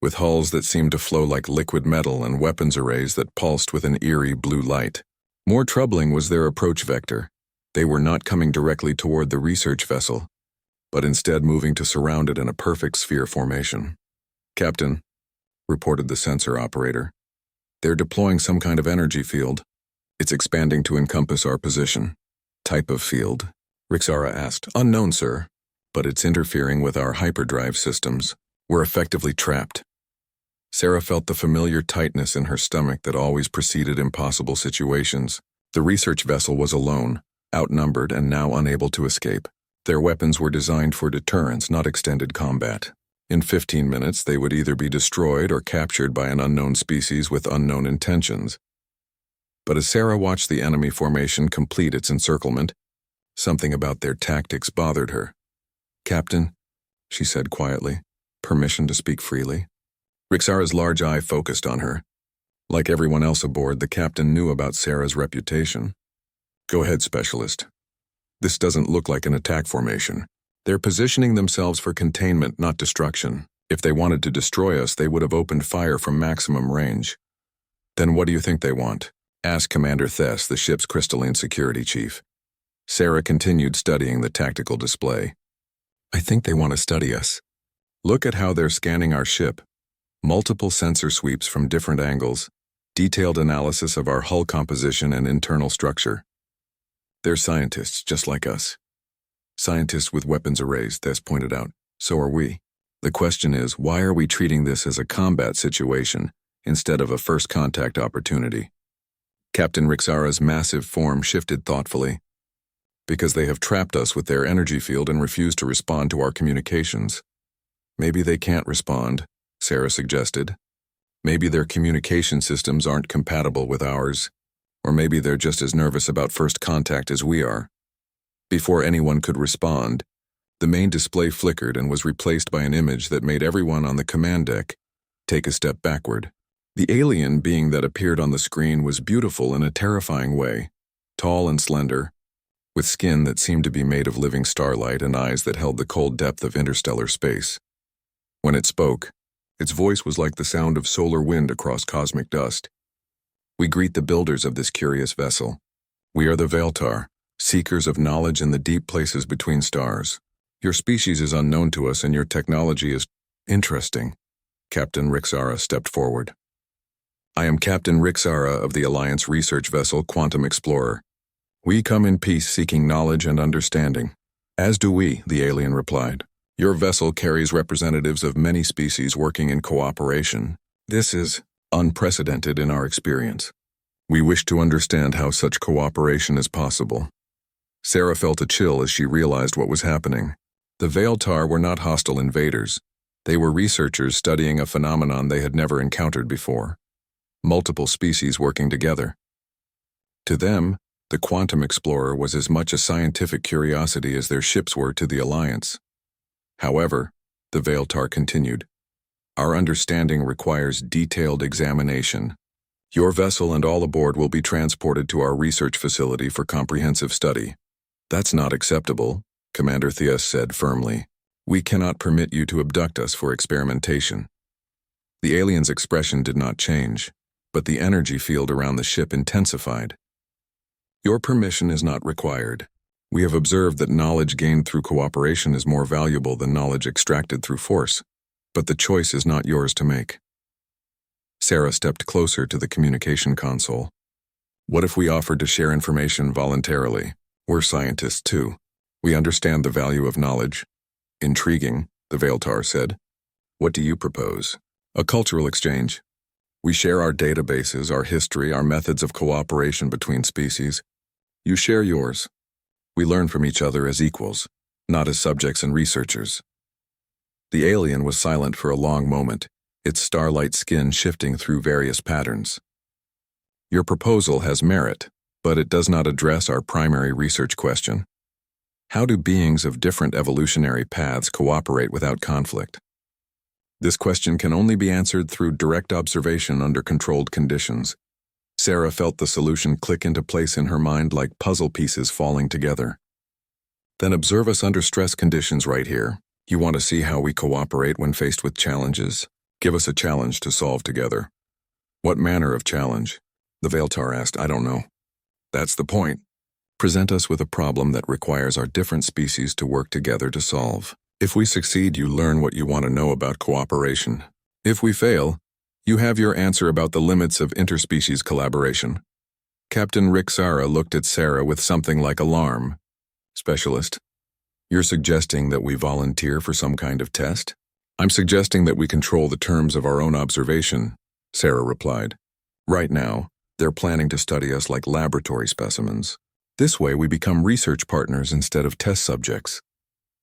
with hulls that seemed to flow like liquid metal and weapons arrays that pulsed with an eerie blue light. More troubling was their approach vector. They were not coming directly toward the research vessel, but instead moving to surround it in a perfect sphere formation. Captain, reported the sensor operator. They're deploying some kind of energy field. It's expanding to encompass our position. Type of field? Rixara asked. Unknown, sir, but it's interfering with our hyperdrive systems. We're effectively trapped. Sarah felt the familiar tightness in her stomach that always preceded impossible situations. The research vessel was alone, outnumbered and now unable to escape. Their weapons were designed for deterrence, not extended combat. In 15 minutes, they would either be destroyed or captured by an unknown species with unknown intentions. But as Sarah watched the enemy formation complete its encirclement, something about their tactics bothered her. Captain, she said quietly, permission to speak freely? Rixara's large eye focused on her. Like everyone else aboard, the captain knew about Sarah's reputation. Go ahead, Specialist. This doesn't look like an attack formation. They're positioning themselves for containment, not destruction. If they wanted to destroy us, they would have opened fire from maximum range. Then what do you think they want? Asked Commander Thess, the ship's crystalline security chief. Sarah continued studying the tactical display. I think they want to study us. Look at how they're scanning our ship. Multiple sensor sweeps from different angles, detailed analysis of our hull composition and internal structure. They're scientists, just like us. Scientists with weapons arrays, Tess pointed out. So are we. The question is, why are we treating this as a combat situation instead of a first contact opportunity? Captain Rixara's massive form shifted thoughtfully. Because they have trapped us with their energy field and refuse to respond to our communications. Maybe they can't respond, Sarah suggested. Maybe their communication systems aren't compatible with ours, or maybe they're just as nervous about first contact as we are. Before anyone could respond, the main display flickered and was replaced by an image that made everyone on the command deck take a step backward. The alien being that appeared on the screen was beautiful in a terrifying way, tall and slender, with skin that seemed to be made of living starlight and eyes that held the cold depth of interstellar space. When it spoke, its voice was like the sound of solar wind across cosmic dust. We greet the builders of this curious vessel. We are the Veiltar, seekers of knowledge in the deep places between stars. Your species is unknown to us and your technology is interesting. Captain Rixara stepped forward. I am Captain Rixara of the Alliance research vessel Quantum Explorer. We come in peace seeking knowledge and understanding. As do we, the alien replied. Your vessel carries representatives of many species working in cooperation. This is unprecedented in our experience. We wish to understand how such cooperation is possible. Sarah felt a chill as she realized what was happening. The Veiltar were not hostile invaders. They were researchers studying a phenomenon they had never encountered before. Multiple species working together. To them, the Quantum Explorer was as much a scientific curiosity as their ships were to the Alliance. However, the Veiltar continued, our understanding requires detailed examination. Your vessel and all aboard will be transported to our research facility for comprehensive study. That's not acceptable, Commander Theus said firmly. We cannot permit you to abduct us for experimentation. The alien's expression did not change, but the energy field around the ship intensified. Your permission is not required. We have observed that knowledge gained through cooperation is more valuable than knowledge extracted through force, but the choice is not yours to make. Sarah stepped closer to the communication console. What if we offered to share information voluntarily? We're scientists too. We understand the value of knowledge. Intriguing, the Veiltar said. What do you propose? A cultural exchange. We share our databases, our history, our methods of cooperation between species. You share yours. We learn from each other as equals, not as subjects and researchers. The alien was silent for a long moment, its starlight skin shifting through various patterns. Your proposal has merit, but it does not address our primary research question. How do beings of different evolutionary paths cooperate without conflict? This question can only be answered through direct observation under controlled conditions. Sarah felt the solution click into place in her mind like puzzle pieces falling together. Then observe us under stress conditions right here. You want to see how we cooperate when faced with challenges? Give us a challenge to solve together. What manner of challenge? The Veiltar asked. I don't know. That's the point. Present us with a problem that requires our different species to work together to solve. If we succeed, you learn what you want to know about cooperation. If we fail, you have your answer about the limits of interspecies collaboration. Captain Rixara looked at Sarah with something like alarm. Specialist, you're suggesting that we volunteer for some kind of test? I'm suggesting that we control the terms of our own observation, Sarah replied. Right now, they're planning to study us like laboratory specimens. This way we become research partners instead of test subjects.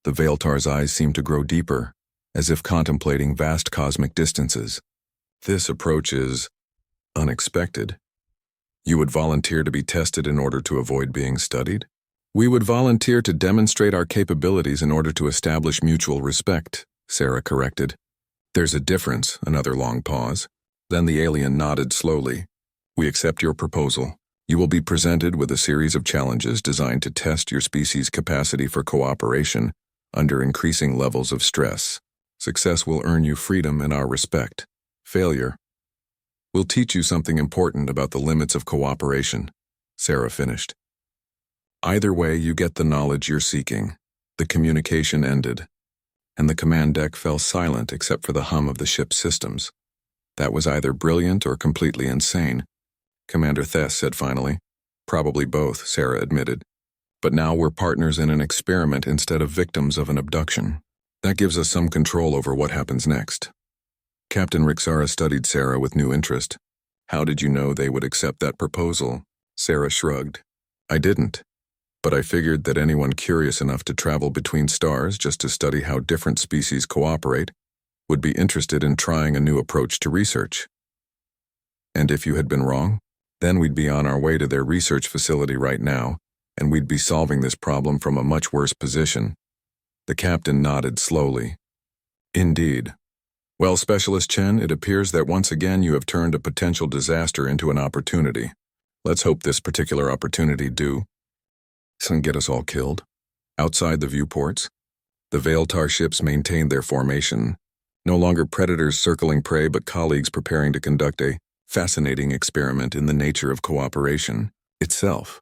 The Veiltar's eyes seemed to grow deeper, as if contemplating vast cosmic distances. This approach is unexpected. You would volunteer to be tested in order to avoid being studied? We would volunteer to demonstrate our capabilities in order to establish mutual respect, Sarah corrected. There's a difference, another long pause. Then the alien nodded slowly. We accept your proposal. You will be presented with a series of challenges designed to test your species' capacity for cooperation under increasing levels of stress. Success will earn you freedom and our respect. Failure will teach you something important about the limits of cooperation, Sarah finished. Either way, you get the knowledge you're seeking. The communication ended, and the command deck fell silent except for the hum of the ship's systems. That was either brilliant or completely insane, Commander Thess said finally. Probably both, Sarah admitted. But now we're partners in an experiment instead of victims of an abduction. That gives us some control over what happens next. Captain Rixara studied Sarah with new interest. How did you know they would accept that proposal? Sarah shrugged. I didn't. But I figured that anyone curious enough to travel between stars just to study how different species cooperate would be interested in trying a new approach to research. And if you had been wrong, then we'd be on our way to their research facility right now, and we'd be solving this problem from a much worse position. The captain nodded slowly. Indeed. Well, Specialist Chen, it appears that once again you have turned a potential disaster into an opportunity. Let's hope this particular opportunity doesn't get us all killed. Outside the viewports, the Veiltar ships maintained their formation, no longer predators circling prey but colleagues preparing to conduct a fascinating experiment in the nature of cooperation itself.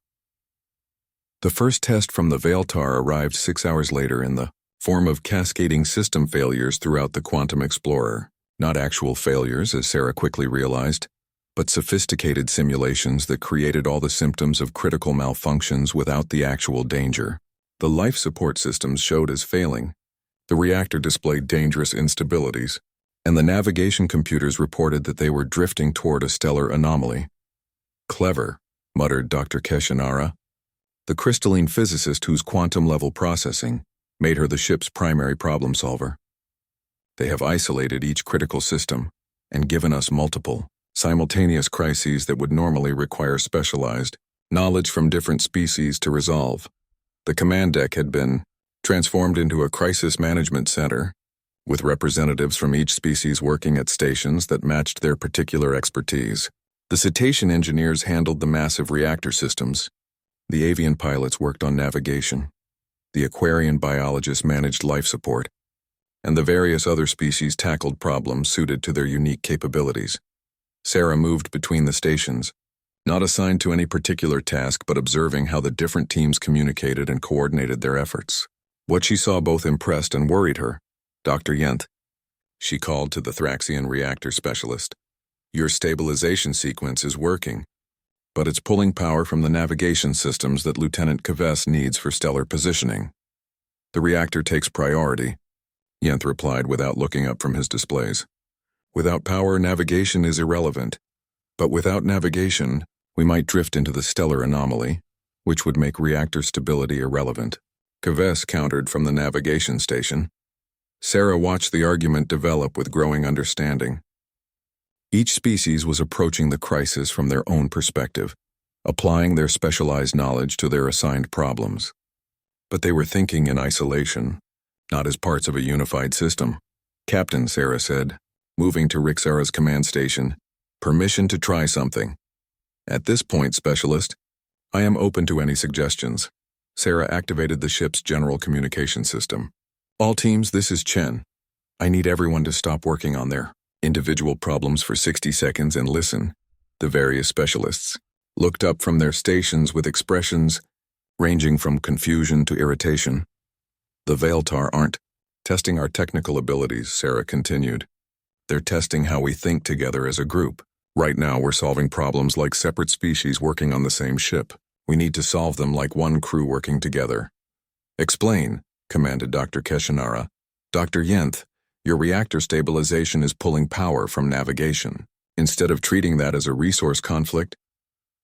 The first test from the Veiltar arrived 6 hours later in the form of cascading system failures throughout the Quantum Explorer. Not actual failures, as Sarah quickly realized, but sophisticated simulations that created all the symptoms of critical malfunctions without the actual danger. The life support systems showed as failing, the reactor displayed dangerous instabilities, and the navigation computers reported that they were drifting toward a stellar anomaly. Clever, muttered Dr. Keshinara, the crystalline physicist whose quantum-level processing made her the ship's primary problem solver. They have isolated each critical system and given us multiple, simultaneous crises that would normally require specialized knowledge from different species to resolve. The command deck had been transformed into a crisis management center, with representatives from each species working at stations that matched their particular expertise. The cetacean engineers handled the massive reactor systems. The avian pilots worked on navigation. The aquarian biologists managed life support, and the various other species tackled problems suited to their unique capabilities. Sarah moved between the stations, not assigned to any particular task but observing how the different teams communicated and coordinated their efforts. What she saw both impressed and worried her. Dr. Yenth, she called to the Thraxian reactor specialist. Your stabilization sequence is working, but it's pulling power from the navigation systems that Lieutenant Kavess needs for stellar positioning. The reactor takes priority, Yenth replied without looking up from his displays. Without power, navigation is irrelevant. But without navigation, we might drift into the stellar anomaly, which would make reactor stability irrelevant. Kavess countered from the navigation station. Sarah watched the argument develop with growing understanding. Each species was approaching the crisis from their own perspective, applying their specialized knowledge to their assigned problems. But they were thinking in isolation, not as parts of a unified system. Captain, Sarah said, moving to Rixara's command station, permission to try something. At this point, Specialist, I am open to any suggestions. Sarah activated the ship's general communication system. All teams, this is Chen. I need everyone to stop working on their individual problems for 60 seconds and listen. The various specialists looked up from their stations with expressions ranging from confusion to irritation. The Veiltar aren't testing our technical abilities, Sarah continued. They're testing how we think together as a group. Right now we're solving problems like separate species working on the same ship. We need to solve them like one crew working together. Explain, commanded Dr. Keshinara. Dr. Yenth, your reactor stabilization is pulling power from navigation. Instead of treating that as a resource conflict,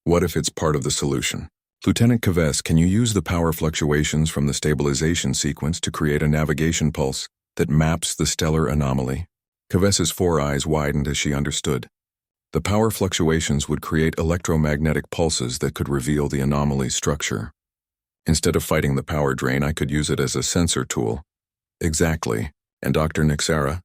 what if it's part of the solution? Lieutenant Kavess, can you use the power fluctuations from the stabilization sequence to create a navigation pulse that maps the stellar anomaly? Kavess's 4 eyes widened as she understood. The power fluctuations would create electromagnetic pulses that could reveal the anomaly's structure. Instead of fighting the power drain, I could use it as a sensor tool. Exactly. And Dr. Nixara,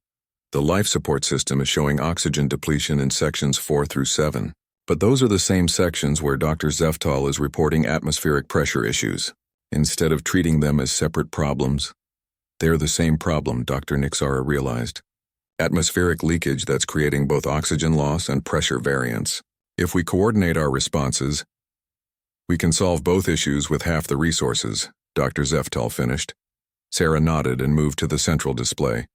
the life support system is showing oxygen depletion in sections 4 through 7. But those are the same sections where Dr. Zeftal is reporting atmospheric pressure issues. Instead of treating them as separate problems, they're the same problem, Dr. Nixara realized. Atmospheric leakage that's creating both oxygen loss and pressure variance. If we coordinate our responses, we can solve both issues with half the resources, Dr. Zeftal finished. Sarah nodded and moved to the central display.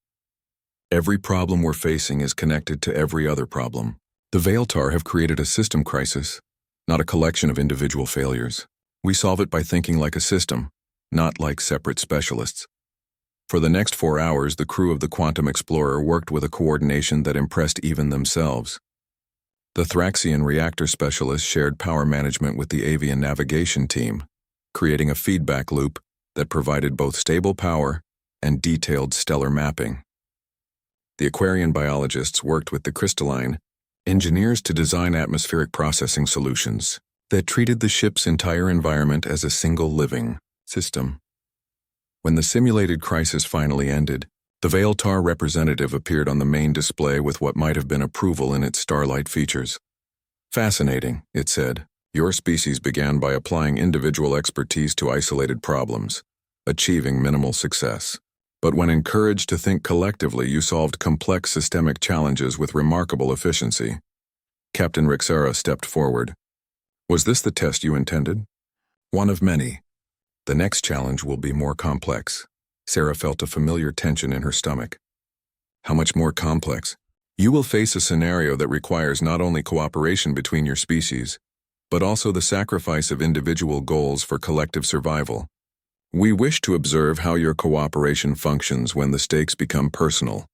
Every problem we're facing is connected to every other problem. The Veiltar have created a system crisis, not a collection of individual failures. We solve it by thinking like a system, not like separate specialists. For the next 4 hours, the crew of the Quantum Explorer worked with a coordination that impressed even themselves. The Thraxian reactor specialist shared power management with the avian navigation team, creating a feedback loop that provided both stable power and detailed stellar mapping. The Aquarian biologists worked with the crystalline engineers to design atmospheric processing solutions that treated the ship's entire environment as a single living system. When the simulated crisis finally ended, the Veiltar representative appeared on the main display with what might have been approval in its starlight features. "Fascinating," it said. "Your species began by applying individual expertise to isolated problems, achieving minimal success. But when encouraged to think collectively, you solved complex systemic challenges with remarkable efficiency." Captain Rixara stepped forward. "Was this the test you intended?" "One of many. The next challenge will be more complex." Sarah felt a familiar tension in her stomach. "How much more complex?" "You will face a scenario that requires not only cooperation between your species, but also the sacrifice of individual goals for collective survival. We wish to observe how your cooperation functions when the stakes become personal."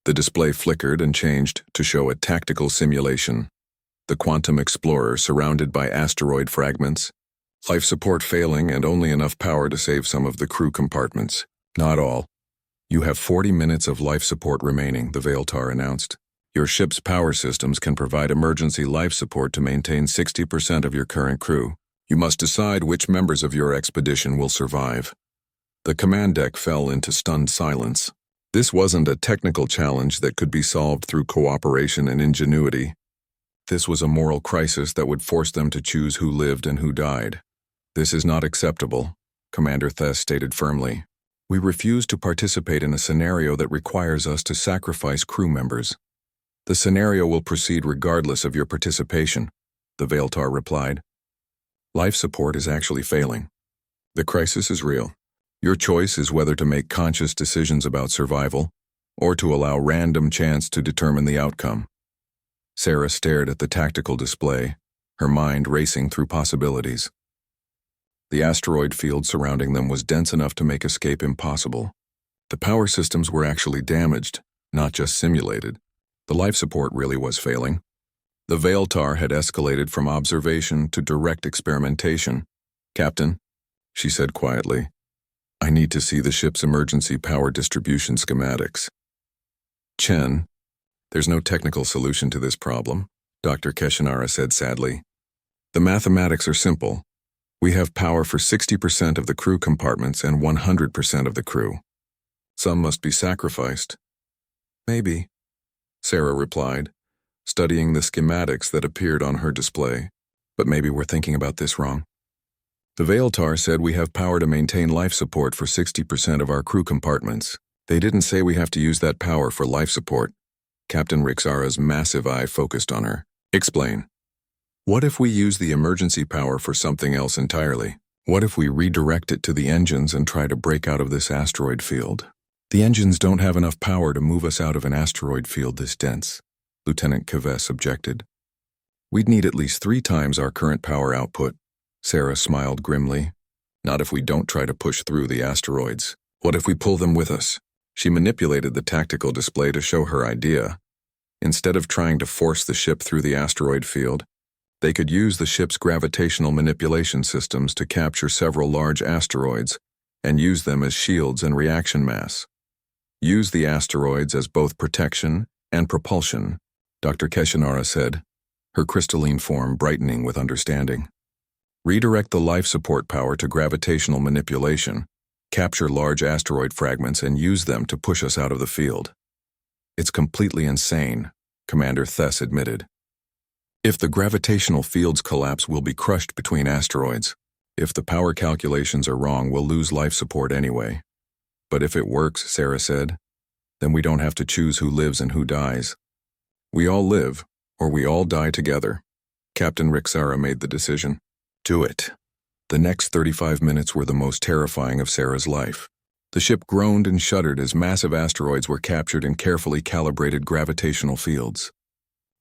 The display flickered and changed to show a tactical simulation. The Quantum Explorer surrounded by asteroid fragments, life support failing and only enough power to save some of the crew compartments. "Not all. You have 40 minutes of life support remaining," the Veiltar announced. "Your ship's power systems can provide emergency life support to maintain 60% of your current crew. You must decide which members of your expedition will survive." The command deck fell into stunned silence. This wasn't a technical challenge that could be solved through cooperation and ingenuity. This was a moral crisis that would force them to choose who lived and who died. "This is not acceptable," Commander Thess stated firmly. "We refuse to participate in a scenario that requires us to sacrifice crew members." "The scenario will proceed regardless of your participation," the Veiltar replied. "Life support is actually failing. The crisis is real. Your choice is whether to make conscious decisions about survival or to allow random chance to determine the outcome." Sarah stared at the tactical display, her mind racing through possibilities. The asteroid field surrounding them was dense enough to make escape impossible. The power systems were actually damaged, not just simulated. The life support really was failing. The Veiltar had escalated from observation to direct experimentation. "Captain," she said quietly, "I need to see the ship's emergency power distribution schematics." "Chen, there's no technical solution to this problem," Dr. Keshinara said sadly. "The mathematics are simple. We have power for 60% of the crew compartments and 100% of the crew. Some must be sacrificed." "Maybe," Sarah replied, studying the schematics that appeared on her display. "But maybe we're thinking about this wrong. The Veiltar said we have power to maintain life support for 60% of our crew compartments. They didn't say we have to use that power for life support." Captain Rixara's massive eye focused on her. "Explain. What if we use the emergency power for something else entirely? What if we redirect it to the engines and try to break out of this asteroid field?" "The engines don't have enough power to move us out of an asteroid field this dense," Lieutenant Kavess objected. "We'd need at least 3 times our current power output." Sarah smiled grimly. "Not if we don't try to push through the asteroids. What if we pull them with us?" She manipulated the tactical display to show her idea. Instead of trying to force the ship through the asteroid field, they could use the ship's gravitational manipulation systems to capture several large asteroids and use them as shields and reaction mass. Use the asteroids as both protection and propulsion, Dr. Keshinara said, her crystalline form brightening with understanding. Redirect the life support power to gravitational manipulation, capture large asteroid fragments and use them to push us out of the field. "It's completely insane," Commander Thess admitted. "If the gravitational fields collapse, we'll be crushed between asteroids. If the power calculations are wrong, we'll lose life support anyway. But if it works," Sarah said, "then we don't have to choose who lives and who dies. We all live, or we all die together." Captain Rixara made the decision. "Do it." The next 35 minutes were the most terrifying of Sarah's life. The ship groaned and shuddered as massive asteroids were captured in carefully calibrated gravitational fields.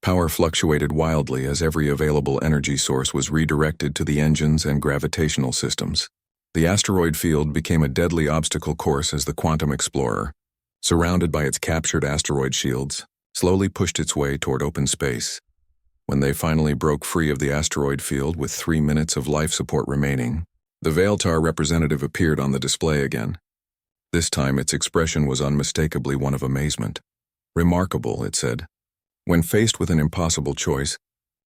Power fluctuated wildly as every available energy source was redirected to the engines and gravitational systems. The asteroid field became a deadly obstacle course as the Quantum Explorer, surrounded by its captured asteroid shields, slowly pushed its way toward open space. When they finally broke free of the asteroid field with 3 minutes of life support remaining, the Veiltar representative appeared on the display again. This time its expression was unmistakably one of amazement. "Remarkable," it said. "When faced with an impossible choice,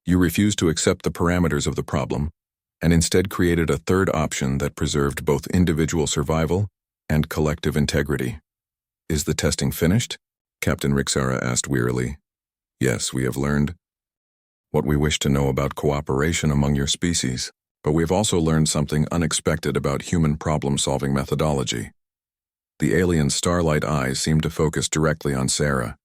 you refused to accept the parameters of the problem and instead created a third option that preserved both individual survival and collective integrity." "Is the testing finished?" Captain Rixara asked wearily. "Yes, we have learned what we wish to know about cooperation among your species, but we have also learned something unexpected about human problem-solving methodology." The alien starlight eyes seemed to focus directly on Sarah.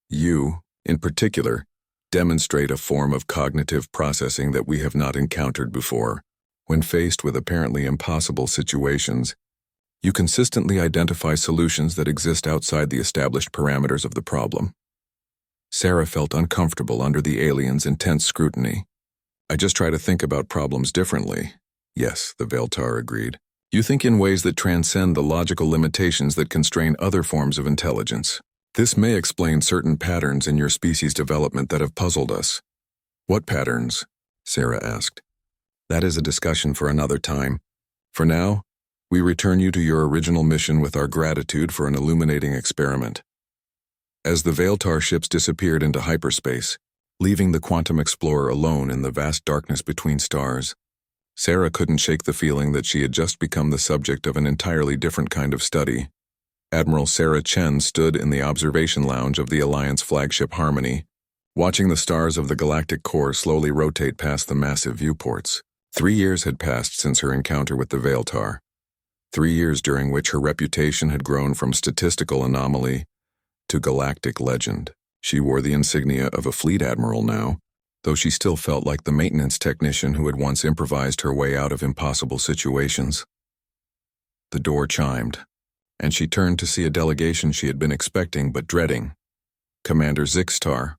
"You, in particular, demonstrate a form of cognitive processing that we have not encountered before. When faced with apparently impossible situations, you consistently identify solutions that exist outside the established parameters of the problem." Sarah felt uncomfortable under the alien's intense scrutiny. "I just try to think about problems differently." "Yes," the Veiltar agreed. "You think in ways that transcend the logical limitations that constrain other forms of intelligence. This may explain certain patterns in your species' development that have puzzled us." "What patterns?" Sarah asked. "That is a discussion for another time. For now, we return you to your original mission with our gratitude for an illuminating experiment." As the Veiltar ships disappeared into hyperspace, leaving the Quantum Explorer alone in the vast darkness between stars, Sarah couldn't shake the feeling that she had just become the subject of an entirely different kind of study. Admiral Sarah Chen stood in the observation lounge of the Alliance flagship Harmony, watching the stars of the galactic core slowly rotate past the massive viewports. 3 years had passed since her encounter with the Veiltar. 3 years during which her reputation had grown from statistical anomaly to galactic legend. She wore the insignia of a fleet admiral now, though she still felt like the maintenance technician who had once improvised her way out of impossible situations. The door chimed, and she turned to see a delegation she had been expecting but dreading. Commander Zixtar,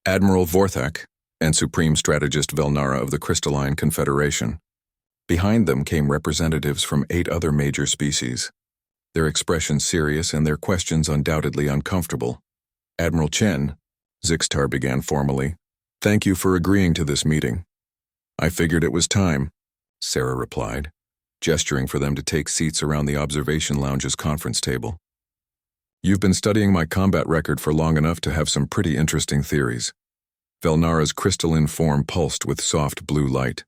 Admiral Vorthak, and Supreme Strategist Velnara of the Crystalline Confederation. Behind them came representatives from 8 other major species, their expressions serious and their questions undoubtedly uncomfortable. "Admiral Chen," Zixtar began formally, "thank you for agreeing to this meeting." "I figured it was time," Sarah replied, gesturing for them to take seats around the observation lounge's conference table. "You've been studying my combat record for long enough to have some pretty interesting theories." Velnara's crystalline form pulsed with soft blue light.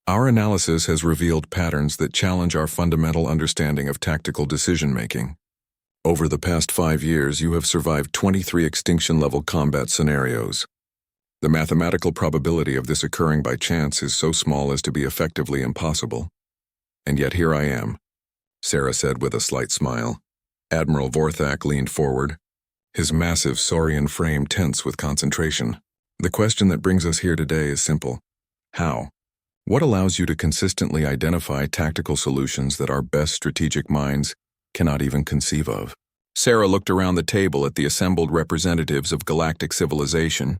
"Our analysis has revealed patterns that challenge our fundamental understanding of tactical decision-making. Over the past 5 years, you have survived 23 extinction-level combat scenarios. The mathematical probability of this occurring by chance is so small as to be effectively impossible. And yet here I am," Sarah said with a slight smile. Admiral Vorthak leaned forward, his massive saurian frame tense with concentration. "The question that brings us here today is simple. How? What allows you to consistently identify tactical solutions that our best strategic minds cannot even conceive of?" Sarah looked around the table at the assembled representatives of galactic civilization.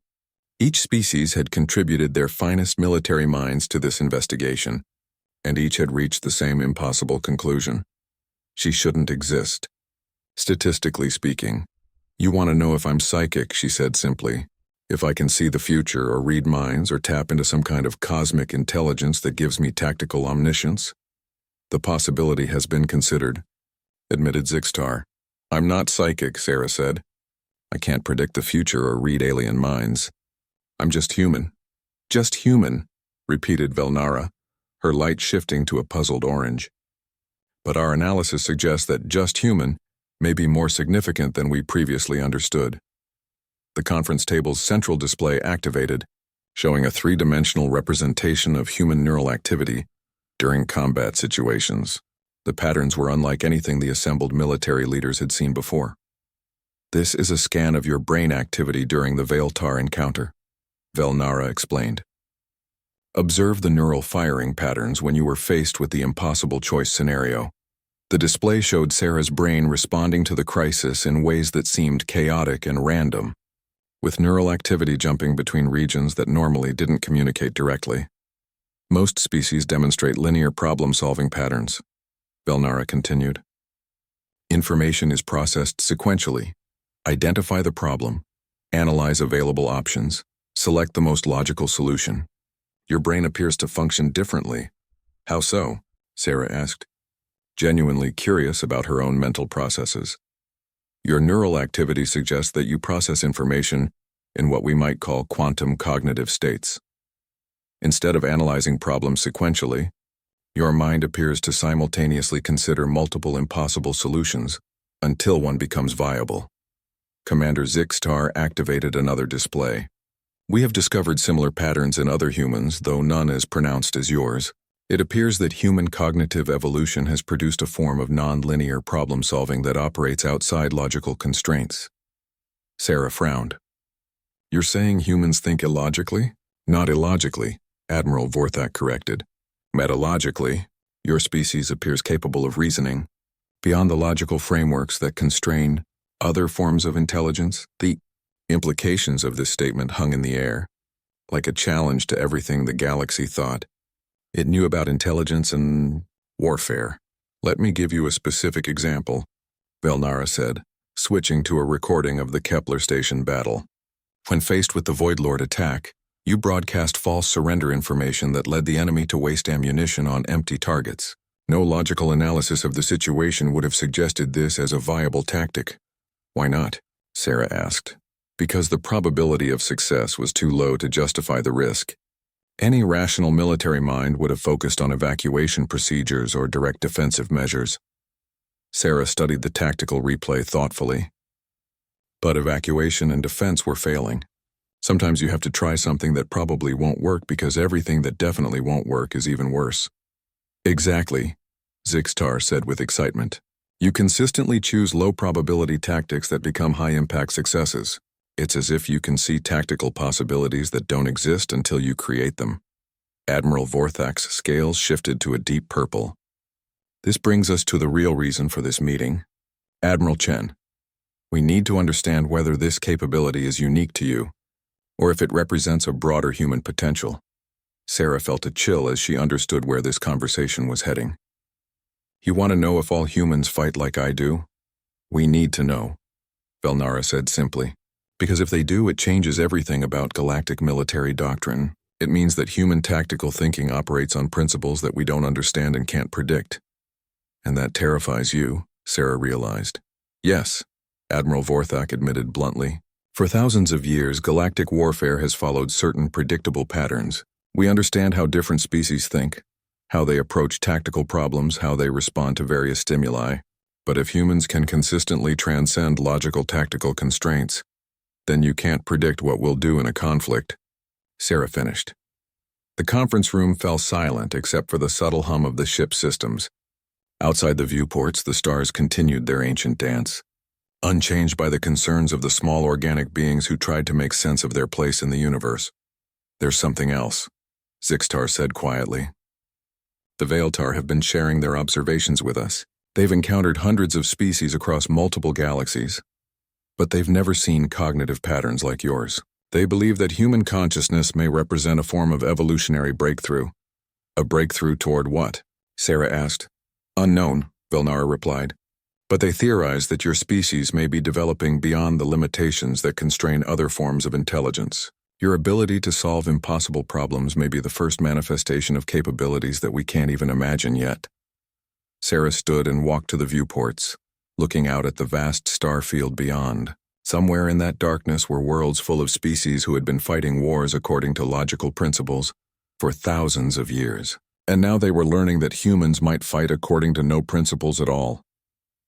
Each species had contributed their finest military minds to this investigation, and each had reached the same impossible conclusion. She shouldn't exist. Statistically speaking. "You want to know if I'm psychic," she said simply. "If I can see the future or read minds or tap into some kind of cosmic intelligence that gives me tactical omniscience?" "The possibility has been considered," admitted Zixtar. "I'm not psychic," Sarah said. "I can't predict the future or read alien minds. I'm just human." "Just human," repeated Velnara, her light shifting to a puzzled orange. "But our analysis suggests that just human may be more significant than we previously understood." The conference table's central display activated, showing a 3-dimensional representation of human neural activity during combat situations. The patterns were unlike anything the assembled military leaders had seen before. "This is a scan of your brain activity during the Veiltar encounter," Velnara explained. "Observe the neural firing patterns when you were faced with the impossible choice scenario. The display showed Sarah's brain responding to the crisis in ways that seemed chaotic and random, with neural activity jumping between regions that normally didn't communicate directly. Most species demonstrate linear problem-solving patterns, Belnara continued. Information is processed sequentially. Identify the problem, analyze available options, select the most logical solution. Your brain appears to function differently. How so? Sarah asked, genuinely curious about her own mental processes. Your neural activity suggests that you process information in what we might call quantum cognitive states. Instead of analyzing problems sequentially, your mind appears to simultaneously consider multiple impossible solutions until one becomes viable. Commander Zixtar activated another display. We have discovered similar patterns in other humans, though none as pronounced as yours. It appears that human cognitive evolution has produced a form of non-linear problem-solving that operates outside logical constraints. Sarah frowned. You're saying humans think illogically? Not illogically, Admiral Vorthak corrected. Metallogically, your species appears capable of reasoning beyond the logical frameworks that constrain other forms of intelligence. The implications of this statement hung in the air, like a challenge to everything the galaxy thought it knew about intelligence and warfare. Let me give you a specific example, Belnara said, switching to a recording of the Kepler station battle. When faced with the Void Lord attack, you broadcast false surrender information that led the enemy to waste ammunition on empty targets. No logical analysis of the situation would have suggested this as a viable tactic. Why not? Sarah asked. Because the probability of success was too low to justify the risk. Any rational military mind would have focused on evacuation procedures or direct defensive measures. Sarah studied the tactical replay thoughtfully. But evacuation and defense were failing. Sometimes you have to try something that probably won't work because everything that definitely won't work is even worse. Exactly, Zixtar said with excitement. You consistently choose low-probability tactics that become high-impact successes. It's as if you can see tactical possibilities that don't exist until you create them. Admiral Vorthak's scales shifted to a deep purple. This brings us to the real reason for this meeting. Admiral Chen, we need to understand whether this capability is unique to you, or if it represents a broader human potential. Sarah felt a chill as she understood where this conversation was heading. You want to know if all humans fight like I do? We need to know, Belnara said simply. Because if they do, it changes everything about galactic military doctrine. It means that human tactical thinking operates on principles that we don't understand and can't predict. And that terrifies you, Sarah realized. Yes, Admiral Vorthak admitted bluntly. For thousands of years, galactic warfare has followed certain predictable patterns. We understand how different species think, how they approach tactical problems, how they respond to various stimuli. But if humans can consistently transcend logical tactical constraints, then you can't predict what we'll do in a conflict. Sarah finished. The conference room fell silent except for the subtle hum of the ship's systems. Outside the viewports, the stars continued their ancient dance, unchanged by the concerns of the small organic beings who tried to make sense of their place in the universe. There's something else, Zixtar said quietly. The Veiltar have been sharing their observations with us. They've encountered hundreds of species across multiple galaxies, but they've never seen cognitive patterns like yours. They believe that human consciousness may represent a form of evolutionary breakthrough. A breakthrough toward what? Sarah asked. Unknown, Belnara replied. But they theorize that your species may be developing beyond the limitations that constrain other forms of intelligence. Your ability to solve impossible problems may be the first manifestation of capabilities that we can't even imagine yet. Sarah stood and walked to the viewports, looking out at the vast star field beyond. Somewhere in that darkness were worlds full of species who had been fighting wars according to logical principles for thousands of years. And now they were learning that humans might fight according to no principles at all.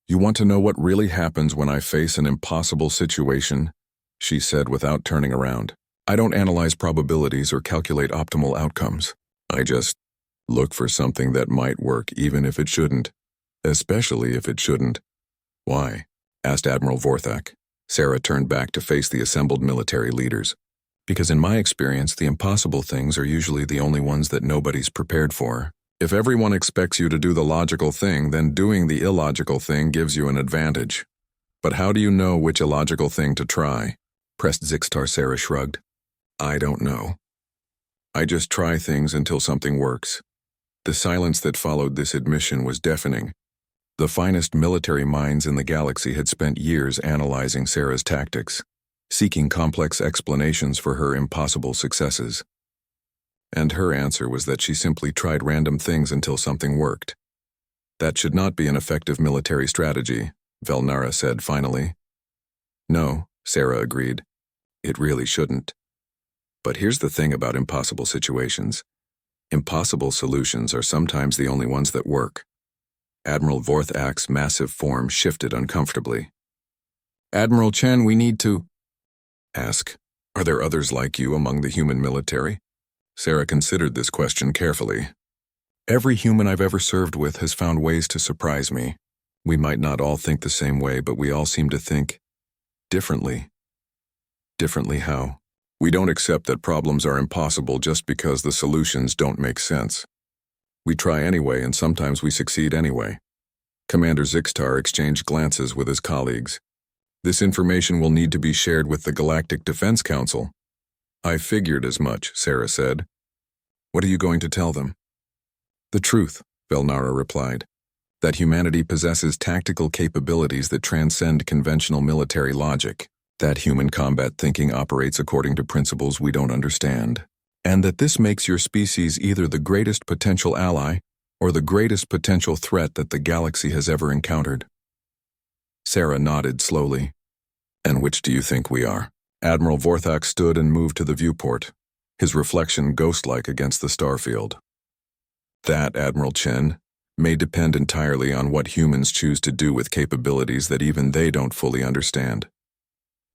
You want to know what really happens when I face an impossible situation? She said without turning around. I don't analyze probabilities or calculate optimal outcomes. I just look for something that might work even if it shouldn't, especially if it shouldn't. Why? Asked Admiral Vorthak. Sarah turned back to face the assembled military leaders. Because in my experience, the impossible things are usually the only ones that nobody's prepared for. If everyone expects you to do the logical thing, then doing the illogical thing gives you an advantage. But how do you know which illogical thing to try? Pressed Zixtar. Sarah shrugged. I don't know. I just try things until something works. The silence that followed this admission was deafening. The finest military minds in the galaxy had spent years analyzing Sarah's tactics, seeking complex explanations for her impossible successes. And her answer was that she simply tried random things until something worked. That should not be an effective military strategy, Velnara said finally. No, Sarah agreed. It really shouldn't. But here's the thing about impossible situations. Impossible solutions are sometimes the only ones that work. Admiral Vorthak's massive form shifted uncomfortably. Admiral Chen, we need to ask, are there others like you among the human military? Sarah considered this question carefully. Every human I've ever served with has found ways to surprise me. We might not all think the same way, but we all seem to think differently. Differently how? We don't accept that problems are impossible just because the solutions don't make sense. We try anyway, and sometimes we succeed anyway. Commander Zixtar exchanged glances with his colleagues. This information will need to be shared with the Galactic Defense Council. I figured as much, Sarah said. What are you going to tell them? The truth, Velnara replied. That humanity possesses tactical capabilities that transcend conventional military logic. That human combat thinking operates according to principles we don't understand. And that this makes your species either the greatest potential ally or the greatest potential threat that the galaxy has ever encountered. Sarah nodded slowly. And which do you think we are? Admiral Vorthak stood and moved to the viewport, his reflection ghost-like against the starfield. That, Admiral Chen, may depend entirely on what humans choose to do with capabilities that even they don't fully understand.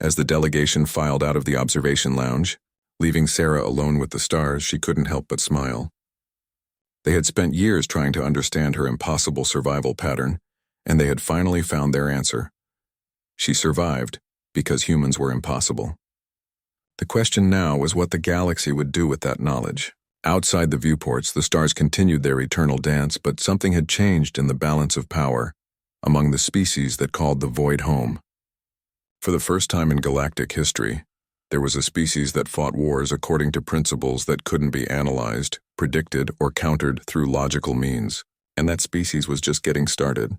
As the delegation filed out of the observation lounge, leaving Sarah alone with the stars, she couldn't help but smile. They had spent years trying to understand her impossible survival pattern, and they had finally found their answer. She survived because humans were impossible. The question now was what the galaxy would do with that knowledge. Outside the viewports, the stars continued their eternal dance, but something had changed in the balance of power among the species that called the void home. For the first time in galactic history, there was a species that fought wars according to principles that couldn't be analyzed, predicted, or countered through logical means, and that species was just getting started.